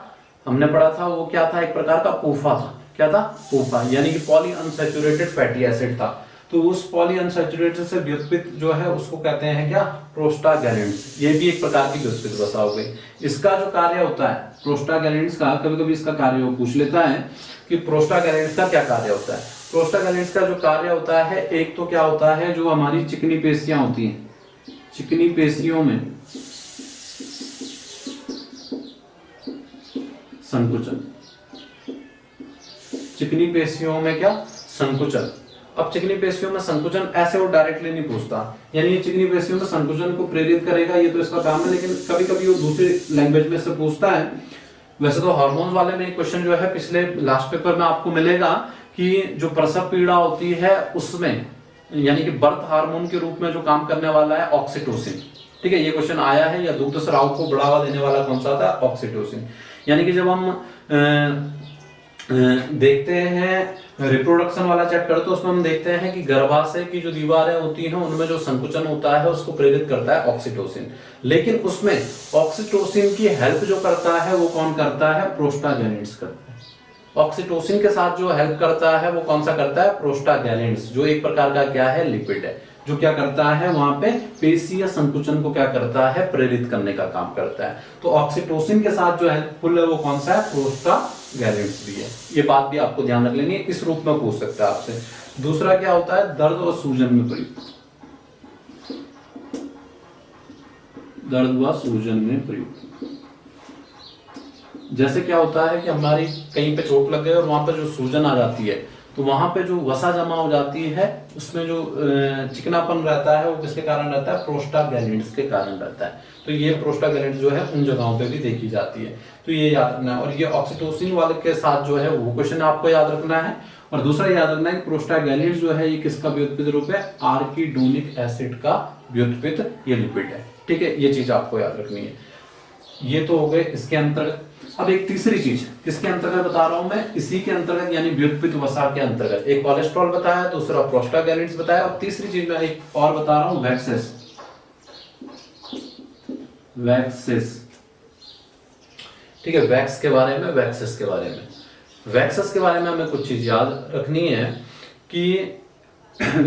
हमने पढ़ा था वो क्या था, एक प्रकार का पूफा था। क्या था, पूफा, यानी कि पॉली अनसैचुरेटेड फैटी एसिड था। तो उस पॉली अनसैचुरेटेड से व्युत्पत्ति जो है उसको कहते हैं क्या, प्रोस्टाग्लैंडिन्स। ये भी एक प्रकार की व्युत्पत्ति वसा हो गई। इसका जो कार्य होता है प्रोस्टाग्लैंडिन्स का, कभी कभी इसका कार्य वो पूछ लेता है कि प्रोस्टाग्लैंडिन्स का क्या कार्य होता है। प्रोस्टाग्लैंडिन्स का जो कार्य होता है, एक तो क्या होता है, जो हमारी चिकनी पेशियां होती हैं, चिकनी पेशियों में संकुचन, चिकनी पेशियों में क्या, संकुचन। अब चिकनी पेशियों में संकुचन ऐसे वो डायरेक्टली नहीं पूछता, यानी ये चिकनी पेशियों में संकुचन को प्रेरित करेगा, ये तो इसका काम है, लेकिन कभी कभी वो दूसरी लैंग्वेज में से पूछता है। वैसे तो हार्मोन्स वाले में एक क्वेश्चन जो है पिछले लास्ट पेपर में आपको मिलेगा कि जो प्रसव पीड़ा होती है उसमें, यानी कि बर्थ हार्मोन के रूप में जो काम करने वाला है ऑक्सीटोसिन। ठीक है, ये क्वेश्चन आया है, या दुग्ध स्राव को बढ़ावा देने वाला कौन सा था, ऑक्सीटोसिन। यानी कि जब हम देखते हैं रिप्रोडक्शन वाला चेक करते हैं, उसमें हम देखते हैं कि गर्भाशय की जो दीवारें होती हैं उनमें जो संकुचन होता है उसको प्रेरित करता है ऑक्सीटोसिन, लेकिन उसमें ऑक्सीटोसिन की हेल्प जो करता है वो कौन करता है, प्रोस्टाग्लैंडिन्स करता है। ऑक्सीटोसिन के साथ जो हेल्प करता है वो कौन सा करता है, प्रोस्टाग्लैंडिन्स, जो एक प्रकार का क्या है, लिपिड है, जो क्या करता है वहां पे पेशीय संकुचन को क्या करता है, प्रेरित करने का काम करता है। तो ऑक्सीटोसिन के साथ जो हेल्पफुल है वो कौन सा है, प्रोस्टाग्लैंडिन्स भी है। ये बात भी आपको ध्यान रख लेनी है, इस रूप में पूछ सकता है आपसे। दूसरा क्या होता है, दर्द और सूजन में प्रयुक्त, दर्द व सूजन में प्रयुक्त। जैसे क्या होता है कि हमारी कहीं पे चोट लग गई और वहां पे जो सूजन आ जाती है, तो वहां पे जो वसा जमा हो जाती है, उसमें जो चिकनापन रहता है वो किसके कारण रहता है, प्रोस्टाग्लैंडिन्स के कारण रहता है। तो ये प्रोस्टाग्लैंडिन्स जो है उन जगहों पे भी देखी जाती है, तो ये याद रखना है। और ये ऑक्सीटोसिन वाले के साथ जो है वो क्वेश्चन आपको याद रखना है। और दूसरा याद रखना है कि प्रोस्टाग्लैंडिन्स जो है ये किसका व्युत्पत्ति रूप है, आर्किडोनिक एसिड का व्युत्पत्ति ये लिपिड है। ठीक है, ये चीज आपको याद रखनी है। ये तो हो गए इसके अंतर्गत। अब एक तीसरी चीज किसके अंतर्गत बता रहा हूं मैं, इसी के अंतर्गत, यानी व्युत्पत्ति वसा के अंतर्गत। एक कोलेस्ट्रॉल बताया, दूसरा प्रोस्टाग्लैंडिन्स बताया, और तीसरी चीज मैं एक और बता रहा हूं, वैक्सेस। वैक्सेस, ठीक है, वैक्स के बारे में, वैक्सेस के बारे में। वैक्सेस के बारे में हमें कुछ चीज याद रखनी है कि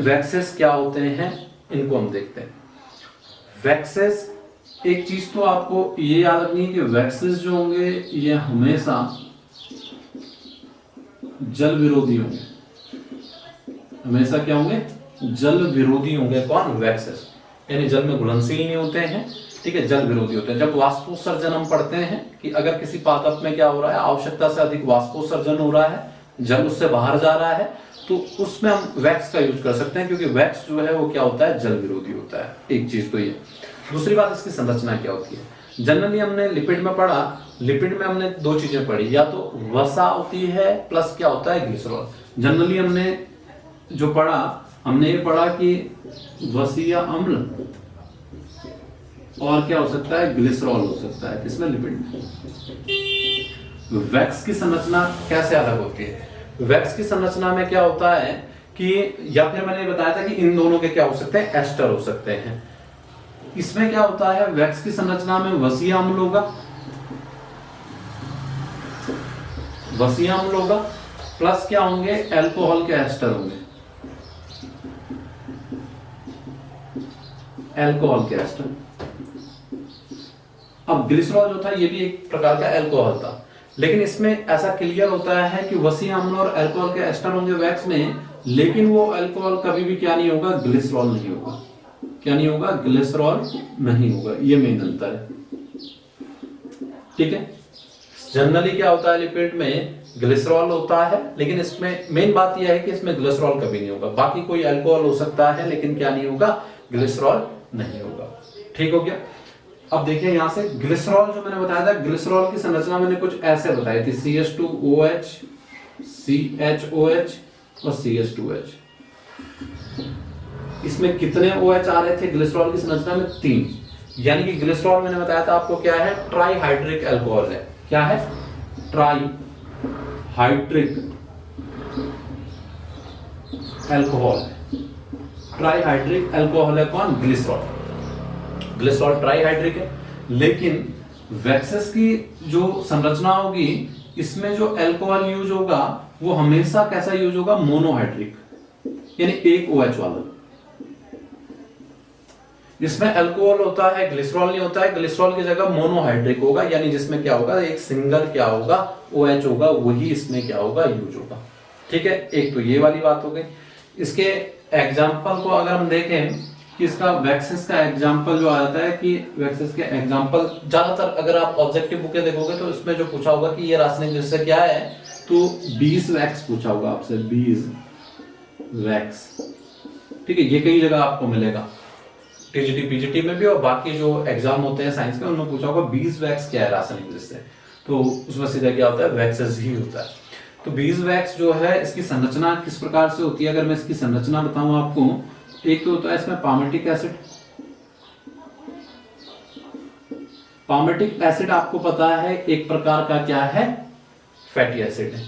वैक्सेस क्या होते हैं, इनको हम देखते हैं। वैक्सेस, एक चीज तो आपको ये याद रखनी है कि वैक्सेस जो होंगे ये हमेशा जल विरोधी होंगे, हमेशा क्या होंगे, जल विरोधी होंगे। कौन, वैक्सेस, यानी जल में घुलनशील नहीं होते हैं। ठीक है, जल विरोधी होते हैं। जब वाष्पोत्सर्जन हम पढ़ते हैं कि अगर किसी पादप में क्या हो रहा है, आवश्यकता से अधिक वाष्पोत्सर्जन हो रहा है, जल उससे बाहर जा रहा है, तो उसमें हम वैक्स का यूज कर सकते हैं, क्योंकि वैक्स जो है वो क्या होता है, जल विरोधी होता है। एक चीज तो ये। दूसरी बात, इसकी संरचना क्या होती है। जनरली हमने लिपिड में पढ़ा, लिपिड में हमने दो चीजें पढ़ी, या तो वसा होती है प्लस क्या होता है, ग्लिसरॉल। जनरली हमने जो पढ़ा, हमने ये पढ़ा कि वसीय अम्ल और क्या हो सकता है, ग्लिसरॉल हो सकता है, किसमें, लिपिड में। वैक्स की संरचना कैसे अलग होती है, वैक्स की संरचना में क्या होता है कि, या फिर मैंने बताया था कि इन दोनों के क्या हो सकते हैं, एस्टर हो सकते हैं। इसमें क्या होता है, वैक्स की संरचना में वसीय अम्ल होगा, वसीय अम्ल होगा, प्लस क्या होंगे, अल्कोहल के एस्टर होंगे, अल्कोहल के एस्टर। अब ग्लिसरॉल जो था ये भी एक प्रकार का अल्कोहल था, लेकिन इसमें ऐसा क्लियर होता है कि वसीय अम्ल और अल्कोहल के एस्टर होंगे वैक्स में, लेकिन वो अल्कोहल कभी भी क्या नहीं होगा, ग्लिसरॉल नहीं होगा। क्या नहीं होगा, ग्लिसरॉल नहीं होगा। ये मेन अंतर है। ठीक है, जनरली क्या होता है, लिपिड में ग्लिसरॉल होता है, लेकिन इसमें मेन बात यह है कि इसमें ग्लिसरॉल कभी नहीं होगा। बाकी कोई अल्कोहल हो सकता है, लेकिन क्या नहीं होगा, ग्लिसरॉल नहीं होगा। ठीक हो गया। अब देखिए यहाँ से ग्लिसरॉल जो मैंने बताया था, ग्लिसरॉल की संरचना मैंने कुछ ऐसे बताई थी, CH2OH, CHOH और CH2H। इसमें कितने OH आ रहे थे ग्लिसरॉल की संरचना में? 3। यानी कि ग्लिसरॉल मैंने बताया था आपको क्या है, ट्राईहाइड्रिक अल्कोहल है। क्या है? ट्राईहाइड्रिक अल्कोहल है। ट्राईहाइड्रिक अल्कोहल है कौन? ग्लिसरॉल। ग्लिसरॉल ट्राईहाइड्रिक है, लेकिन वैक्सेस की जो संरचना होगी, इसमें जो अल्कोहल यूज होगा वो हमेशा कैसा यूज होगा? मोनोहाइड्रिक, यानी एक OH वाला। इसमें अल्कोहल होता है, ग्लिसरॉल नहीं होता है। ग्लिसरॉल की जगह मोनोहाइड्रिक होगा, यानी जिसमें क्या होगा, एक सिंगल क्या होगा, OH होगा, वही इसमें क्या होगा, यूज होगा। ठीक है, एक तो ये वाली बात हो गई। इसके एग्जाम्पल को अगर हम देखें कि इसका वैक्सेस का एग्जाम्पल जो आ जाता है, कि वैक्सेस के एग्जाम्पल ज्यादातर अगर आप ऑब्जेक्टिव बुकें देखोगे तो इसमें जो पूछा होगा कि ये रासायनिक दृश्य क्या है, तो बीज वैक्स पूछा होगा आपसे, बीज वैक्स। ठीक है, ये कई जगह आपको मिलेगा, टीजीटी पीजीटी में भी, और बाकी जो एग्जाम होते हैं साइंस के उनमें पूछा होगा बीज वैक्स क्या है रासायनिक दृश्य, तो उसमें सीधा क्या होता है, वैक्सेस ही होता है। तो बीज वैक्स जो है, इसकी संरचना किस प्रकार से होती है, अगर मैं इसकी संरचना बताऊं आपको, एक तो होता है इसमें पामेटिक एसिड। पामेटिक एसिड आपको पता है एक प्रकार का क्या है, फैटी एसिड है।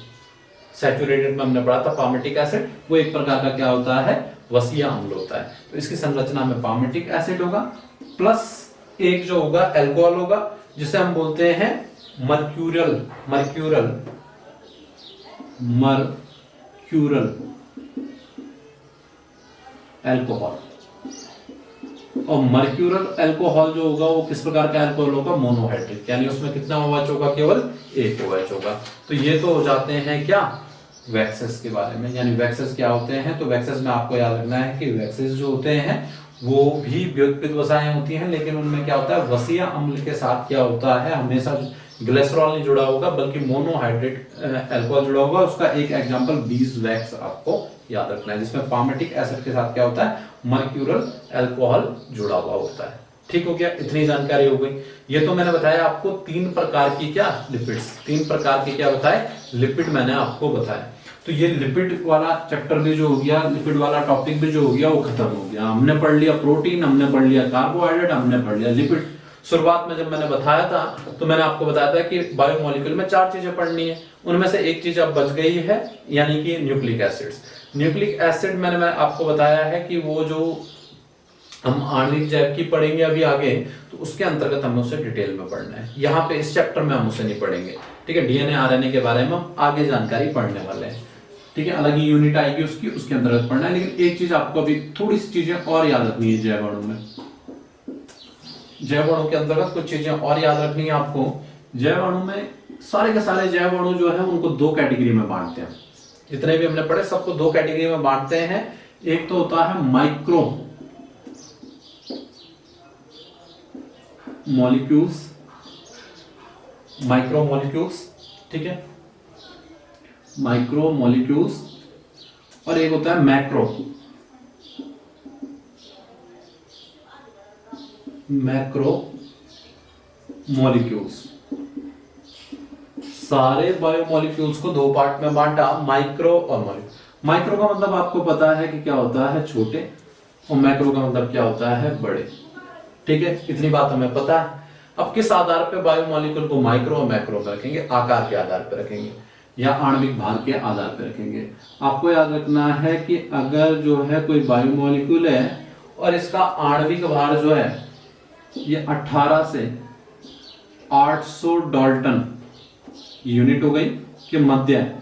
सैचुरेटेड में हमने पढ़ा था पामेटिक एसिड, वो एक प्रकार का क्या होता है, वसीय अम्ल होता है। तो इसकी संरचना में पामेटिक एसिड होगा, प्लस एक जो होगा अल्कोहल होगा, जिसे हम बोलते हैं मर्क्यूरल अल्कोहल। और मर्क्यूरल अल्कोहल जो होगा वो किस प्रकार का अल्कोहल होगा, मोनोहाइड्रिक, यानी उसमें कितना OH होगा, केवल एक OH होगा। तो ये तो हो जाते हैं क्या, वैक्सेस के बारे में। यानी वैक्सेस क्या होते हैं, तो वैक्सेस में आपको याद रखना है कि वैक्सेस जो होते हैं वो भी व्युत्पन्न वसाएं होती हैं, लेकिन उनमें क्या होता है, वसीय अम्ल के साथ क्या होता है, हमेशा ग्लिसरॉल नहीं जुड़ा होगा, बल्कि मोनोहाइड्रेट अल्कोहल जुड़ा होगा। उसका एक एग्जांपल बीज वैक्स आपको याद रखना है, जिसमें पामेटिक एसिड के साथ क्या होता है, मर्क्यूरल अल्कोहल जुड़ा हुआ होता है। ठीक हो गया, इतनी जानकारी हो गई। ये तो मैंने बताया आपको 3 प्रकार की क्या, लिपिड्स, 3 प्रकार की क्या बताए, लिपिड मैंने आपको बताया। तो ये लिपिड वाला चैप्टर भी जो हो गया, लिपिड वाला टॉपिक भी जो हो गया वो खत्म हो गया। हमने पढ़ लिया प्रोटीन, हमने पढ़ लिया कार्बोहाइड्रेट, हमने पढ़ लिया लिपिड। शुरुआत में जब मैंने बताया था तो मैंने आपको बताया था कि बायोमोलिक्यूल में 4 चीजें पढ़नी है, उनमें से एक चीज अब बच गई है, यानी कि न्यूक्लिक एसिड्स। न्यूक्लिक एसिड मैं आपको बताया है कि वो जो हम आणविक जैव की पढ़ेंगे अभी आगे, तो उसके अंतर्गत हमें उसे डिटेल में पढ़ना है। यहाँ पे इस चैप्टर में हम उसे नहीं पढ़ेंगे। ठीक है, डीएनए आरएनए के बारे में हम आगे जानकारी पढ़ने वाले हैं। ठीक है, अलग ही यूनिट आएगी उसकी, उसके अंतर्गत पढ़ना है। लेकिन एक चीज आपको अभी थोड़ी सी चीजें और याद रखनी है जैव अणु में। जैव अणु के अंतर्गत कुछ चीजें और याद रखनी है आपको। जैव अणु में सारे के सारे जैव अणु जो है उनको 2 कैटेगरी में बांटते हैं। जितने भी हमने पढ़े सबको 2 कैटेगरी में बांटते हैं। एक तो होता है माइक्रो मॉलिक्यूल्स, ठीक है, माइक्रो मॉलिक्यूल्स, और एक होता है मैक्रो मॉलिक्यूल्स। सारे बायोमोलिक्यूल्स को 2 पार्ट में बांटा, माइक्रो और मॉलिक्यूल। माइक्रो का मतलब आपको पता है कि क्या होता है, छोटे, और मैक्रो का मतलब क्या होता है, बड़े। ठीक है, इतनी बात हमें पता है। अब किस आधार पे बायोमोलिक्यूल को माइक्रो और मैक्रो में रखेंगे, आकार के आधार पर रखेंगे या आणविक भार के आधार पर रखेंगे। आपको याद रखना है कि अगर जो है कोई बायोमोलिक्यूल है और इसका आणविक भार जो है ये 18 से 800 डाल्टन यूनिट हो गई कि मध्य है,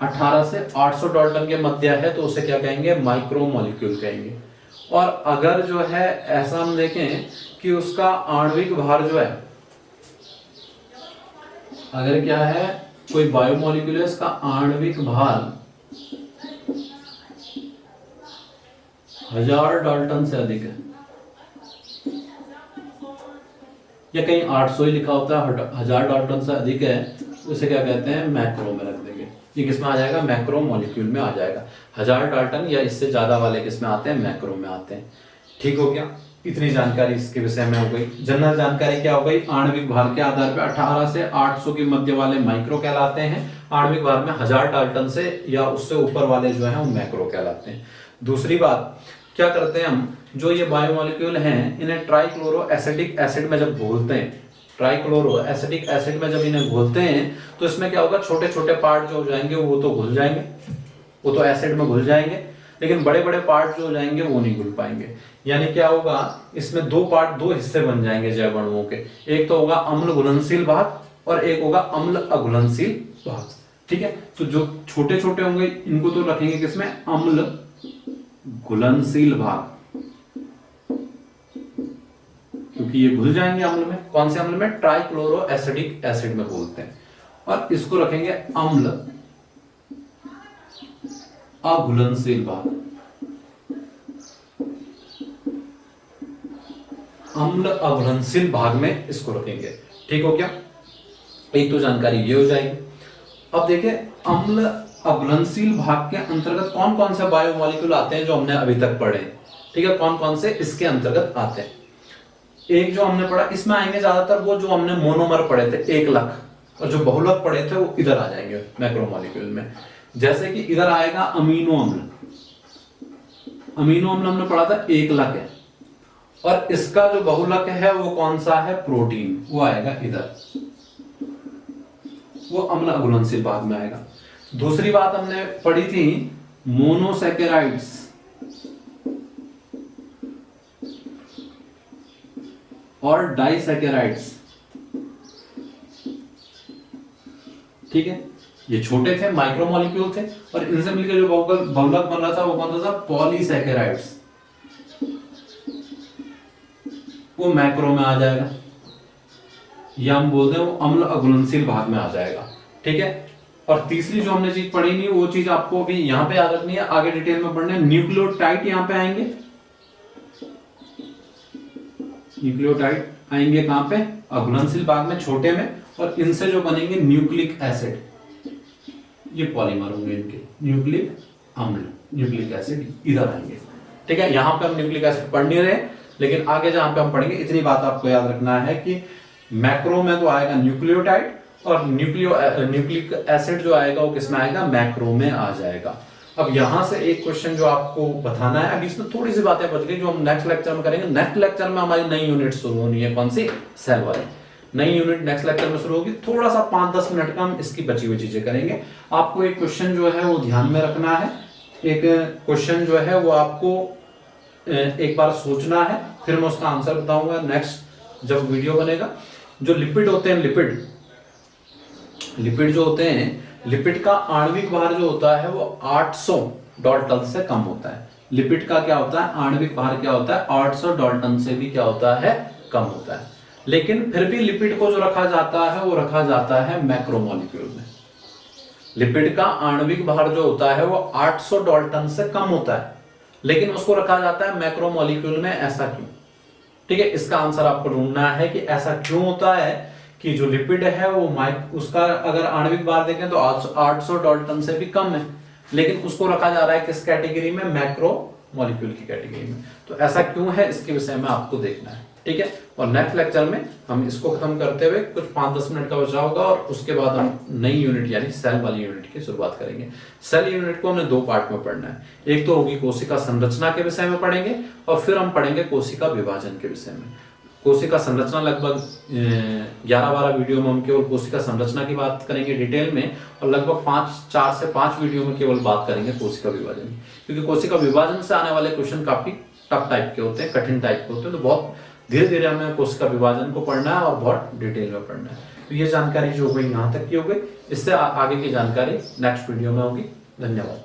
18 से 800 डाल्टन के मध्य है, तो उसे क्या कहेंगे, माइक्रो मॉलिक्यूल कहेंगे। और अगर जो है ऐसा हम देखें कि उसका आणविक भार जो है, अगर क्या है कोई बायोमोलिक्यूल है, इसका आणविक भार 1000 डाल्टन से अधिक है, या कहीं 800 ही लिखा होता है, 1000 डाल्टन से अधिक है, उसे क्या कहते हैं, मैक्रो में रख देंगे। ये किसमें आ जाएगा, मैक्रो मॉलिक्यूल में आ जाएगा। 1000 डाल्टन या इससे ज्यादा वाले किसमें आते हैं, मैक्रो में आते हैं। ठीक हो गया। इतनी जानकारी इसके विषय में हो गई। जनरल जानकारी क्या हो गई, आणविक भार के आधार पर 18 से 800 के मध्य वाले माइक्रो कहलाते हैं, आणविक भार में 1000 डाल्टन से या उससे ऊपर वाले जो है वो मैक्रो कहलाते हैं। दूसरी बात क्या करते हैं हम, जो ये बायोमोलिक्यूल हैं इन्हें ट्राइक्लोरो एसिटिक एसिड में जब घोलते हैं, ट्राइक्लोरो एसिटिक एसिड में जब इन्हें घोलते हैं तो इसमें क्या होगा, छोटे छोटे पार्ट जो हो जाएंगे वो तो घुल जाएंगे, वो तो एसिड में घुल जाएंगे, लेकिन बड़े बड़े पार्ट जो हो जाएंगे वो नहीं घुल पाएंगे। यानी क्या होगा, इसमें दो हिस्से बन जाएंगे जैव अणुओं के, एक तो होगा अम्ल घुलनशील भाग और एक होगा अम्ल अघुलनशील भाग। ठीक है, तो जो छोटे छोटे होंगे इनको तो रखेंगे किसमें, अम्ल घुलनशील भाग, क्योंकि ये घुल जाएंगे अम्ल में। कौन से अम्ल में, ट्राइक्लोरो एसिडिक एसिड में बोलते हैं। और इसको रखेंगे अम्ल अघुलनशील भाग, अम्ल अघुलनशील भाग में इसको रखेंगे। ठीक हो क्या, एक तो जानकारी ये हो जाएगी। अब देखिए अम्ल अघुलनशील भाग के अंतर्गत कौन कौन से बायोमोलिक्यूल आते हैं जो हमने अभी तक पढ़े। ठीक है, कौन कौन से इसके अंतर्गत आते हैं। एक जो हमने पढ़ा, इसमें आएंगे ज्यादातर वो जो हमने मोनोमर पढ़े थे 1 लाख, और जो बहुलक पढ़े थे वो इधर आ जाएंगे मैक्रोमोलिक्यूल में। जैसे कि इधर आएगा अमीनो अम्ल, अमीनो अम्ल हमने पढ़ा था 1 लाख है, और इसका जो बहुलक है वो कौन सा है, प्रोटीन, वो आएगा इधर, वो अम्ल अघुलनशील भाग में आएगा। दूसरी बात हमने पढ़ी थी मोनोसैकेराइड्स, और डाइसैकेराइड्स। ठीक है, ये छोटे थे, माइक्रोमोलिक्यूल थे, और इनसे मिलकर जो बहुलक बन रहा था वो कौन सा था, पॉलीसैकेराइड्स, वो मैक्रो में आ जाएगा, या हम बोलते हैं वो अम्ल अघुलनशील भाग में आ जाएगा। ठीक है, और तीसरी जो हमने चीज पढ़ी नहीं वो चीज आपको भी यहां पे याद रखनी है, आगे डिटेल में पढ़ना है। न्यूक्लियोटाइड यहां पे आएंगे, न्यूक्लियोटाइड आएंगे कहां पे, अघुलनशील भाग में छोटे में, और इनसे जो बनेंगे न्यूक्लिक एसिड, ये पॉलीमर होंगे इनके, न्यूक्लिक अम्ल, न्यूक्लिक एसिड इधर आएंगे। ठीक है, यहां पे हम न्यूक्लिक एसिड पढ़ नहीं रहे, लेकिन आगे जहां पे हम पढ़ेंगे इतनी बात आपको याद रखना है कि मैक्रो में तो आएगा न्यूक्लियोटाइड, और न्यूक्लिक एसिड जो आएगा वो किसमें आएगा, मैक्रो में आ जाएगा। अब यहां से एक क्वेश्चन जो आपको बताना है, अभी इसमें थोड़ी सी बातें बच गई जो हम नेक्स्ट लेक्चर में करेंगे। नेक्स्ट लेक्चर में हमारी नई यूनिट शुरू होनी है, कौन सी, सेल वाली नई यूनिट नेक्स्ट लेक्चर में शुरू होगी। थोड़ा सा 5-10 मिनट का हम इसकी बची हुई चीजें करेंगे। आपको एक क्वेश्चन जो है वो ध्यान में रखना है, एक क्वेश्चन जो है वो आपको एक बार सोचना है, फिर मैं उसका आंसर बताऊंगा नेक्स्ट जब वीडियो बनेगा। जो लिपिड होते हैं, लिपिड जो होते हैं, लिपिड का आणविक भार जो होता है वो 800 डाल्टन से कम होता है। लिपिड का क्या होता है, आणविक भार क्या होता है, 800 डाल्टन से भी क्या होता है, कम होता है। लेकिन फिर भी लिपिड को जो रखा जाता है वो रखा जाता है मैक्रोमोलिक्यूल में। लिपिड का आणविक भार जो होता है वो 800 डाल्टन से कम होता है, लेकिन उसको रखा जाता है मैक्रोमोलिक्यूल में। ऐसा क्यों? ठीक है, इसका आंसर आपको ढूंढना है कि ऐसा क्यों होता है कि जो लिपिड है वो उसका अगर आणविक भार देखें तो 800 डाल्टन से भी कम है, लेकिन उसको रखा जा रहा है किस कैटेगरी में, मैक्रो मॉलिक्यूल की कैटेगरी में। तो ऐसा क्यों है, इसके विषय में आपको देखना है। ठीक है, और नेक्स्ट लेक्चर में हम इसको खत्म करते हुए कुछ 5-10 मिनट का बचा होगा, और उसके बाद हम नई यूनिट यानी सेल वाली यूनिट की शुरुआत करेंगे। सेल यूनिट को हमने 2 पार्ट में पढ़ना है, एक तो होगी कोशिका संरचना के विषय में पढ़ेंगे, और फिर हम पढ़ेंगे कोशिका विभाजन के विषय में। कोशिका संरचना लगभग 11-12 वीडियो में हम केवल कोशिका संरचना की बात करेंगे डिटेल में, और लगभग 4 से 5 वीडियो में केवल बात करेंगे कोशिका विभाजन की, क्योंकि कोशिका विभाजन से आने वाले क्वेश्चन काफी टफ टाइप के होते हैं, कठिन टाइप के होते हैं। तो बहुत धीरे धीरे हमें कोशिका विभाजन को पढ़ना है और बहुत डिटेल में पढ़ना है। तो ये जानकारी जो हो गई यहाँ तक की हो गई, इससे आगे की जानकारी नेक्स्ट वीडियो में होगी। धन्यवाद।